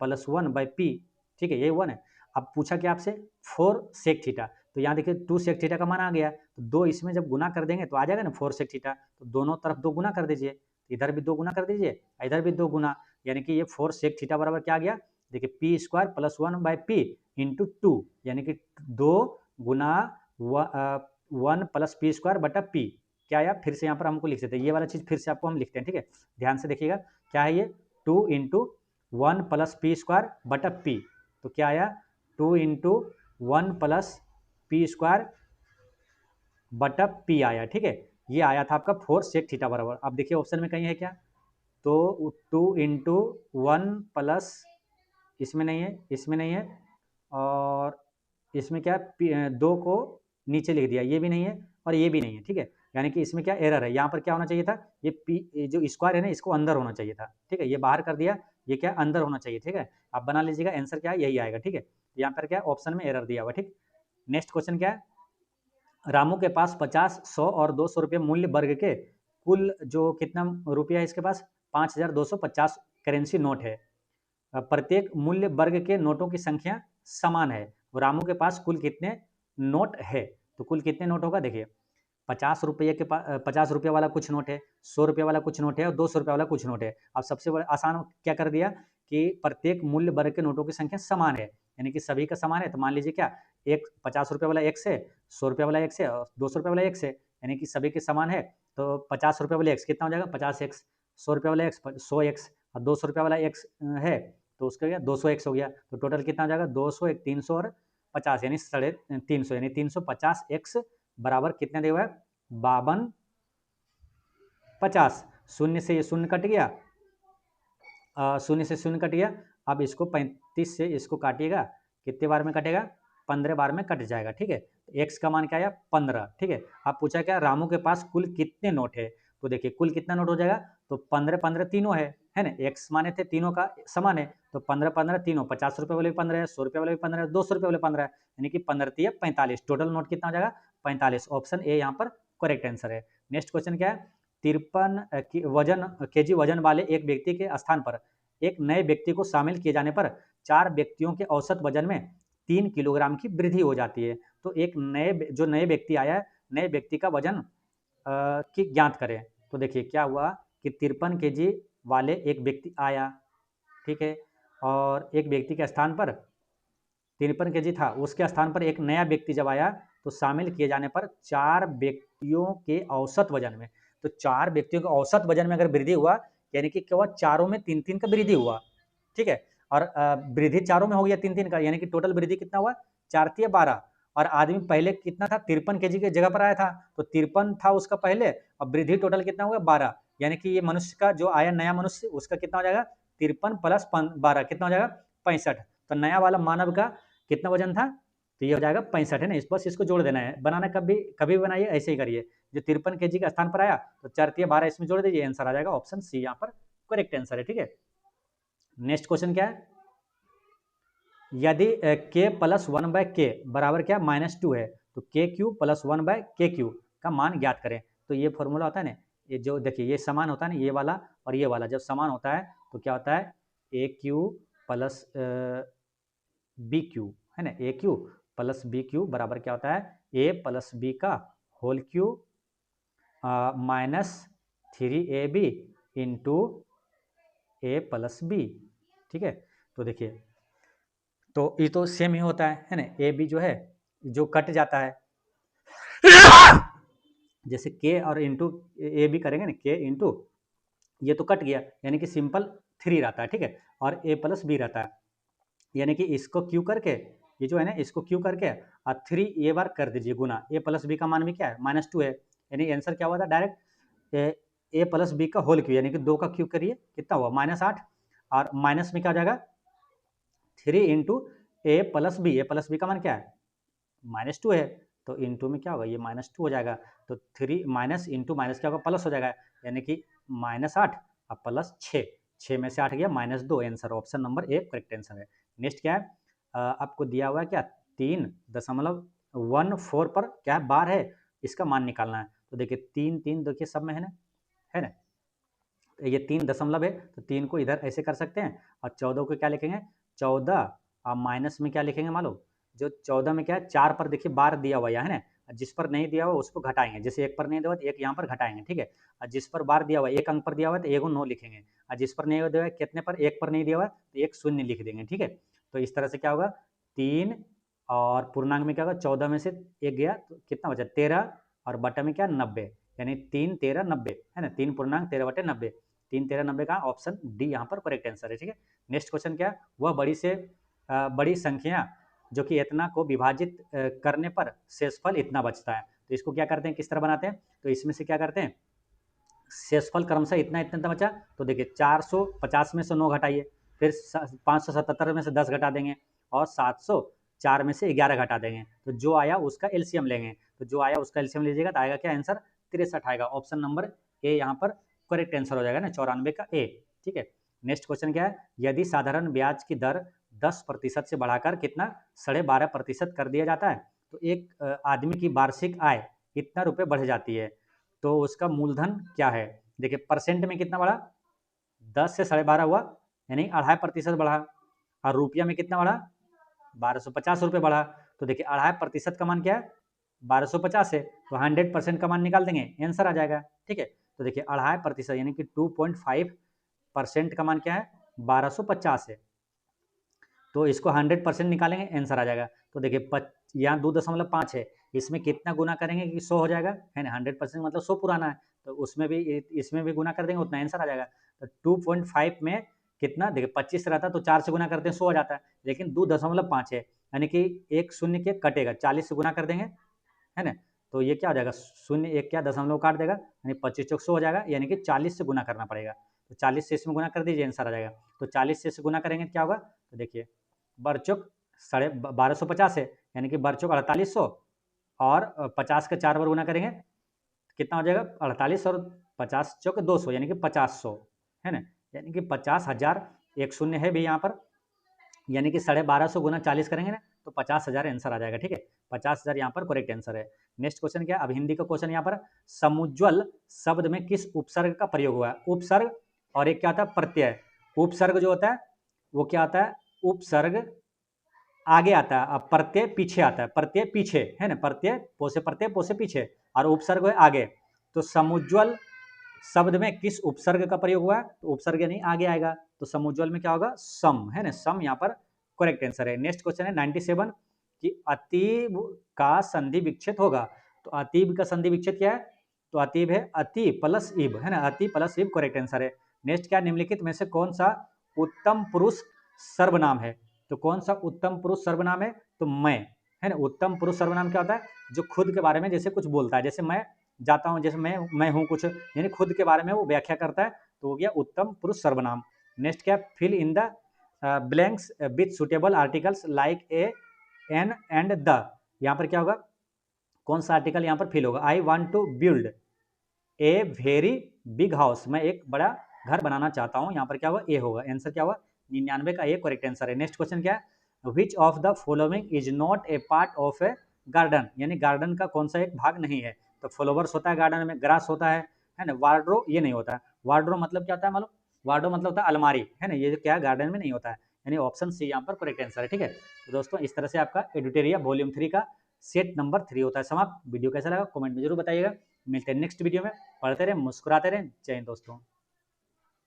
A: plus one by P, ठीक है, ये वन है। अब पूछा क्या आपसे, फोर सेक थीटा, तो यहाँ देखिए टू सेक थीटा का मान आ गया, तो दो इसमें जब गुना कर देंगे तो आ जाएगा ना फोर सेक थीटा, तो दोनों तरफ दो गुना कर दीजिए, इधर भी दो गुना कर दीजिए, इधर भी दो गुना, यानी कि ये फोर सेक थीटा बराबर क्या आ गया, देखिए P square plus one by P into two, यानी कि दो गुना वन प्लस पी स्क्वायर बटा पी, क्या आया, फिर से यहाँ पर हमको लिख देते हैं, ये वाला चीज़ फिर से आपको हम लिखते हैं, ठीक है। ध्यान से देखिएगा क्या है ये, two into one plus P square बटा पी, तो क्या आया, two into one plus P square बटा पी आया, ठीक है। ये आया था आपका फोर सेक थीटा बराबर। अब देखिए ऑप्शन में कहीं है क्या, तो टू इंटू वन प्लस, इसमें नहीं है, इसमें नहीं है, और इसमें क्या दो को नीचे लिख दिया, ये भी नहीं है और ये भी नहीं है, ठीक है। यानी कि इसमें क्या एरर है, यहाँ पर क्या होना चाहिए था, ये पी जो स्क्वायर है ना, इसको अंदर होना चाहिए था, ठीक है, ये बाहर कर दिया, ये क्या अंदर होना चाहिए, ठीक है। आप बना लीजिएगा, आंसर क्या है, यही आएगा, ठीक है। यहाँ पर क्या ऑप्शन में एरर दिया हुआ, ठीक। नेक्स्ट क्वेश्चन क्या है, रामू के पास 50, 100 और 200 रुपये मूल्य वर्ग के कुल जो कितना रुपया है इसके पास, 5250 करेंसी नोट है। प्रत्येक मूल्य वर्ग के नोटों की संख्या समान है, रामू के पास कुल कितने नोट है, तो कुल कितने नोट होगा, देखिए 50 रुपये के पास 50 रुपये वाला कुछ नोट है, 100 रुपये वाला कुछ नोट है और 200 रुपये वाला कुछ नोट है। अब सबसे बड़ा आसान क्या कर दिया कि प्रत्येक मूल्य वर्ग के नोटों की संख्या समान है, यानी कि सभी का समान है, तो मान लीजिए क्या, एक 50 रुपये वाला एक्स है, 100 रुपये वाला एक्स है और 200 रुपये वाला एक्स है, यानी कि सभी के समान है, तो 50 रुपये वाले एक्स कितना हो जाएगा, 50x, 100 रुपये वाला एक्स 100x, और 200 रुपये वाला एक्स है, तो उसका क्या 200x हो गया, तो टोटल कितना हो जाएगा, 200, एक 300 और 50, यानी 350, यानी 350x बराबर कितने दिया हुआ है, 5250। शून्य से ये शून्य कट गया, शून्य से शून्य कट गया। अब इसको 35 से इसको काटिएगा, कितने बार में कटेगा, 15 बार में कट जाएगा, ठीक है। एक्स का मान क्या आया, 15, ठीक है। अब पूछा क्या, रामू के पास कुल कितने नोट है, तो देखिए कुल कितना नोट हो जाएगा, तो 15 15 तीनों है ना, एक्स माने थे तीनों का समान है, तो 15 15 तीनों, 50 रुपये वाले भी 15 है, 100 रुपये वाले भी 15 है, 200 रुपये वाले 15 है, यानी कि 15 45, टोटल नोट कितना हो जाएगा, 45। ऑप्शन ए यहाँ पर करेक्ट आंसर है। नेक्स्ट क्वेश्चन क्या है, 53 वजन केजी वजन वाले एक व्यक्ति के स्थान पर एक नए व्यक्ति को शामिल किए जाने पर 4 व्यक्तियों के औसत वजन में 3 किलोग्राम की वृद्धि हो जाती है। तो एक नए व्यक्ति आया है, नए व्यक्ति का वजन की ज्ञात करें। तो देखिए क्या हुआ कि 53 केजी वाले एक व्यक्ति आया, ठीक है, और एक व्यक्ति के स्थान पर 53 केजी था, उसके स्थान पर एक नया व्यक्ति जब आया तो शामिल किए जाने पर 4 व्यक्तियों के औसत वजन में, तो 4 व्यक्तियों के औसत वजन में अगर वृद्धि हुआ, यानी कि क्या हुआ, चारों में 3-3 का वृद्धि हुआ, ठीक है। और वृद्धि चारों में हो गया 3-3 का, यानी कि टोटल वृद्धि कितना हुआ, 4 12। और आदमी पहले कितना था, 53 केजी की जगह पर आया था, तो 53 था उसका पहले, और वृद्धि टोटल कितना हुआ, 12, यानी कि ये मनुष्य का जो आया नया मनुष्य, उसका कितना हो जाएगा, 53 प्लस 12 कितना हो जाएगा, 65। तो नया वाला मानव का कितना वजन था, तो ये हो जाएगा 65, है ना। बस इसको जोड़ देना है, बनाना कभी कभी बनाइए ऐसे ही करिए, जो 53 केजी के स्थान पर आया तो 4-12 इसमें जोड़ दीजिए, आंसर आ जाएगा, ऑप्शन सी यहाँ पर करेक्ट आंसर है, ठीक है। नेक्स्ट क्वेश्चन क्या है, यदि k प्लस वन बाय के बराबर क्या, -2 है, तो के क्यू प्लस वन बाय के क्यू का मान ज्ञात करें। तो ये फॉर्मूला होता है ना, ये जो देखिए ये समान होता है ना, ये वाला और ये वाला जब समान होता है तो क्या होता है, ए क्यू प्लस बी क्यू, है ना, ए क्यू प्लस बी क्यू बराबर क्या होता है, ए प्लस बी का होल क्यू -3ab इंटू ए प्लस बी, ठीक है। तो देखिए तो ये तो सेम ही होता है ना, ए बी जो है जो कट जाता है, जैसे के और इंटू ए बी करेंगे ना, के इंटू ये तो कट गया, यानी कि सिंपल 3 रहता है, ठीक है, और ए प्लस बी रहता है, यानी कि इसको क्यू करके, ये जो है ना इसको क्यू करके और 3 ए बार कर दीजिए गुना, ए प्लस बी का मान भी क्या है -2 है, यानी आंसर क्या हुआ था डायरेक्ट ए प्लस बी का होल क्यू, यानी कि 2 का क्यू करिए कितना हुआ -8, और माइनस में क्या हो जाएगा 3 इंटू ए प्लस बी का मान क्या है -2 है, तो इंटू में क्या होगा ये -2 हो जाएगा, तो 3 माइनस इंटू माइनस क्या होगा प्लस हो जाएगा, यानी कि -8 और प्लस 6 में से 8 गया -2, answer option number A correct answer है। नेक्स्ट क्या है, आपको दिया हुआ है क्या 3.14 पर क्या है बार है, इसका मान निकालना है, तो देखिए 3 देखिए सब में है ना, तो ये 3 दशमलव है, तो 3 को इधर ऐसे कर सकते हैं, और 14 को क्या लिखेंगे 14 और माइनस में क्या लिखेंगे मालूम, जो 14 में क्या है 4 पर देखिए बार दिया हुआ है ना, जिस पर नहीं दिया हुआ उसको घटाएंगे, जैसे 1 पर नहीं दिया हुआ तो 1 यहाँ पर घटाएंगे, ठीक है, और जिस पर बार दिया हुआ है 1 अंक पर दिया हुआ है तो 1 9 लिखेंगे, और जिस पर नहीं दिया हुआ है कितने पर 1 पर नहीं दिया हुआ है तो 1 0 लिख देंगे, ठीक है, तो इस तरह से क्या होगा 3 और पूर्णांक में क्या होगा 14 में से 1 गया तो कितना बचा 13 और बटा में क्या 90, यानी 3 13 90 है ना, 3 पूर्णांक 13 बटे 90, 3 13 90 का ऑप्शन डी यहाँ पर करेक्ट आंसर है, ठीक है। नेक्स्ट क्वेश्चन क्या है, वह बड़ी से बड़ी संख्या जो कि इतना को विभाजित करने पर शेषफल इतना बचता है, तो इसको क्या करते हैं किस तरह बनाते हैं, तो इसमें से क्या करते हैं शेषफल क्रमशः इतना इतना बचा, तो देखिए 450 में से 9 घटाइए, फिर 577 में से 10 घटा देंगे, और 704 में से 11 घटा देंगे, तो जो आया उसका एलसीएम लेंगे, तो जो आया उसका एलसीएम लीजिएगा तो आएगा क्या आंसर 63 आएगा, ऑप्शन नंबर ए यहाँ पर करेक्ट आंसर हो जाएगा ना 94 का ए, ठीक है। नेक्स्ट क्वेश्चन क्या है, यदि साधारण ब्याज की दर 10% से बढ़ाकर कितना 12.5% कर दिया जाता है, तो एक आदमी की वार्षिक आय कितना रुपये बढ़ जाती है, तो उसका मूलधन क्या है, देखिए परसेंट में कितना बढ़ा 10 से 12.5 हुआ, यानी 2.5% बढ़ा, और रुपया में कितना बढ़ा 1250 रुपये बढ़ा, तो देखिए 2.5% का मान क्या है 1250 है, तो 100% का मान निकाल देंगे आंसर आ जाएगा, ठीक है, तो देखिए 2.5% यानी कि 2.5% का मान क्या है 1250 है, तो इसको 100% निकालेंगे आंसर आ जाएगा, तो देखिए यहाँ 2.5 है, इसमें कितना गुना करेंगे कि 100 हो जाएगा है ना, 100% मतलब 100 पुराना है, तो उसमें भी इसमें भी गुना कर देंगे उतना आंसर आ जाएगा, तो 2.5 में कितना देखिए 25 रहता है तो 4 से गुना करते हैं 100 हो जाता है, लेकिन 2.5 है, यानी कि एक शून्य के कटेगा 40 से गुना कर देंगे है ना, तो ये क्या हो जाएगा शून्य एक क्या दशमलव काट देगा, यानी 25 चौक 100 हो जाएगा, यानी कि 40 से गुना करना पड़ेगा, तो 40 से इसमें गुना कर दीजिए आंसर आ जाएगा, तो 40 से इसे गुना करेंगे क्या होगा, तो देखिए बरचुक 1250 है, यानी कि बरचुक 4800, और 50 के 4 बार गुना करेंगे कितना हो जाएगा 48 और 50 चौक 200 यानी कि 50 है ना, यानी कि 50,000 एक शून्य है भी यहाँ पर, यानी कि 1250 गुना 40 करेंगे ना तो 50,000 आंसर आ जाएगा, ठीक है, 50,000 यहाँ पर करेक्ट आंसर है। नेक्स्ट क्वेश्चन क्या, अब हिंदी का क्वेश्चन यहाँ पर, समुज्ज्वल शब्द में किस उपसर्ग का प्रयोग हुआ है, उपसर्ग और एक क्या होता है प्रत्यय, उपसर्ग जो होता है वो क्या होता है उपसर्ग आगे आता है, अब प्रत्यय पीछे आता है, प्रत्यय पीछे है ना, प्रत्यय पोसे पीछे, और उपसर्ग है आगे, तो समुज्ज्वल शब्द में किस उपसर्ग का प्रयोग हुआ है, तो उपसर्ग नहीं आगे आएगा, तो समुज्ज्वल में क्या होगा सम है ना, सम यहाँ पर करेक्ट आंसर है। नेक्स्ट क्वेश्चन है 97 कि अतीब का संधि विच्छेद होगा, तो अतीब का संधि विच्छेद क्या है, तो अतीब है अति प्लस इब है ना, अति प्लस इब करेक्ट आंसर है। नेक्स्ट क्या, निम्नलिखित में से कौन सा उत्तम पुरुष सर्वनाम है, तो कौन सा उत्तम पुरुष सर्वनाम है, तो मैं है ना, उत्तम पुरुष सर्वनाम क्या होता है जो खुद के बारे में जैसे कुछ बोलता है, जैसे मैं जाता हूँ, जैसे मैं हूँ कुछ, यानी खुद के बारे में वो व्याख्या करता है, तो हो गया उत्तम पुरुष सर्वनाम। नेक्स्ट क्या, fill in the blanks with suitable articles like a an and the, यहाँ पर क्या होगा कौन सा आर्टिकल यहाँ पर फिल होगा, I want to build a very big house, मैं एक बड़ा घर बनाना चाहता हूँ, यहाँ पर क्या होगा ए होगा, आंसर क्या होगा 99 का ए करेक्ट आंसर है। नेक्स्ट क्वेश्चन क्या है, which of the following is not a part of A garden, यानी गार्डन का कौन सा एक भाग नहीं है, तो फ्लावर्स होता है गार्डन में, ग्रास होता है ना, वार्ड्रो ये नहीं होता है, वार्ड्रो मतलब क्या होता है मालूम, वार्ड्रो मतलब होता है अलमारी है ना, ये जो क्या है गार्डन में नहीं होता है, यानी ऑप्शन सी यहाँ पर करेक्ट आंसर है, ठीक है। तो दोस्तों इस तरह से आपका एडिटोरिया वॉल्यूम 3 का सेट नंबर 3 होता है समाप्त। वीडियो कैसा लगा कमेंट में जरूर बताइएगा, मिलते हैं नेक्स्ट वीडियो में, पढ़ते रहें मुस्कुराते रहें, जय हिंद दोस्तों।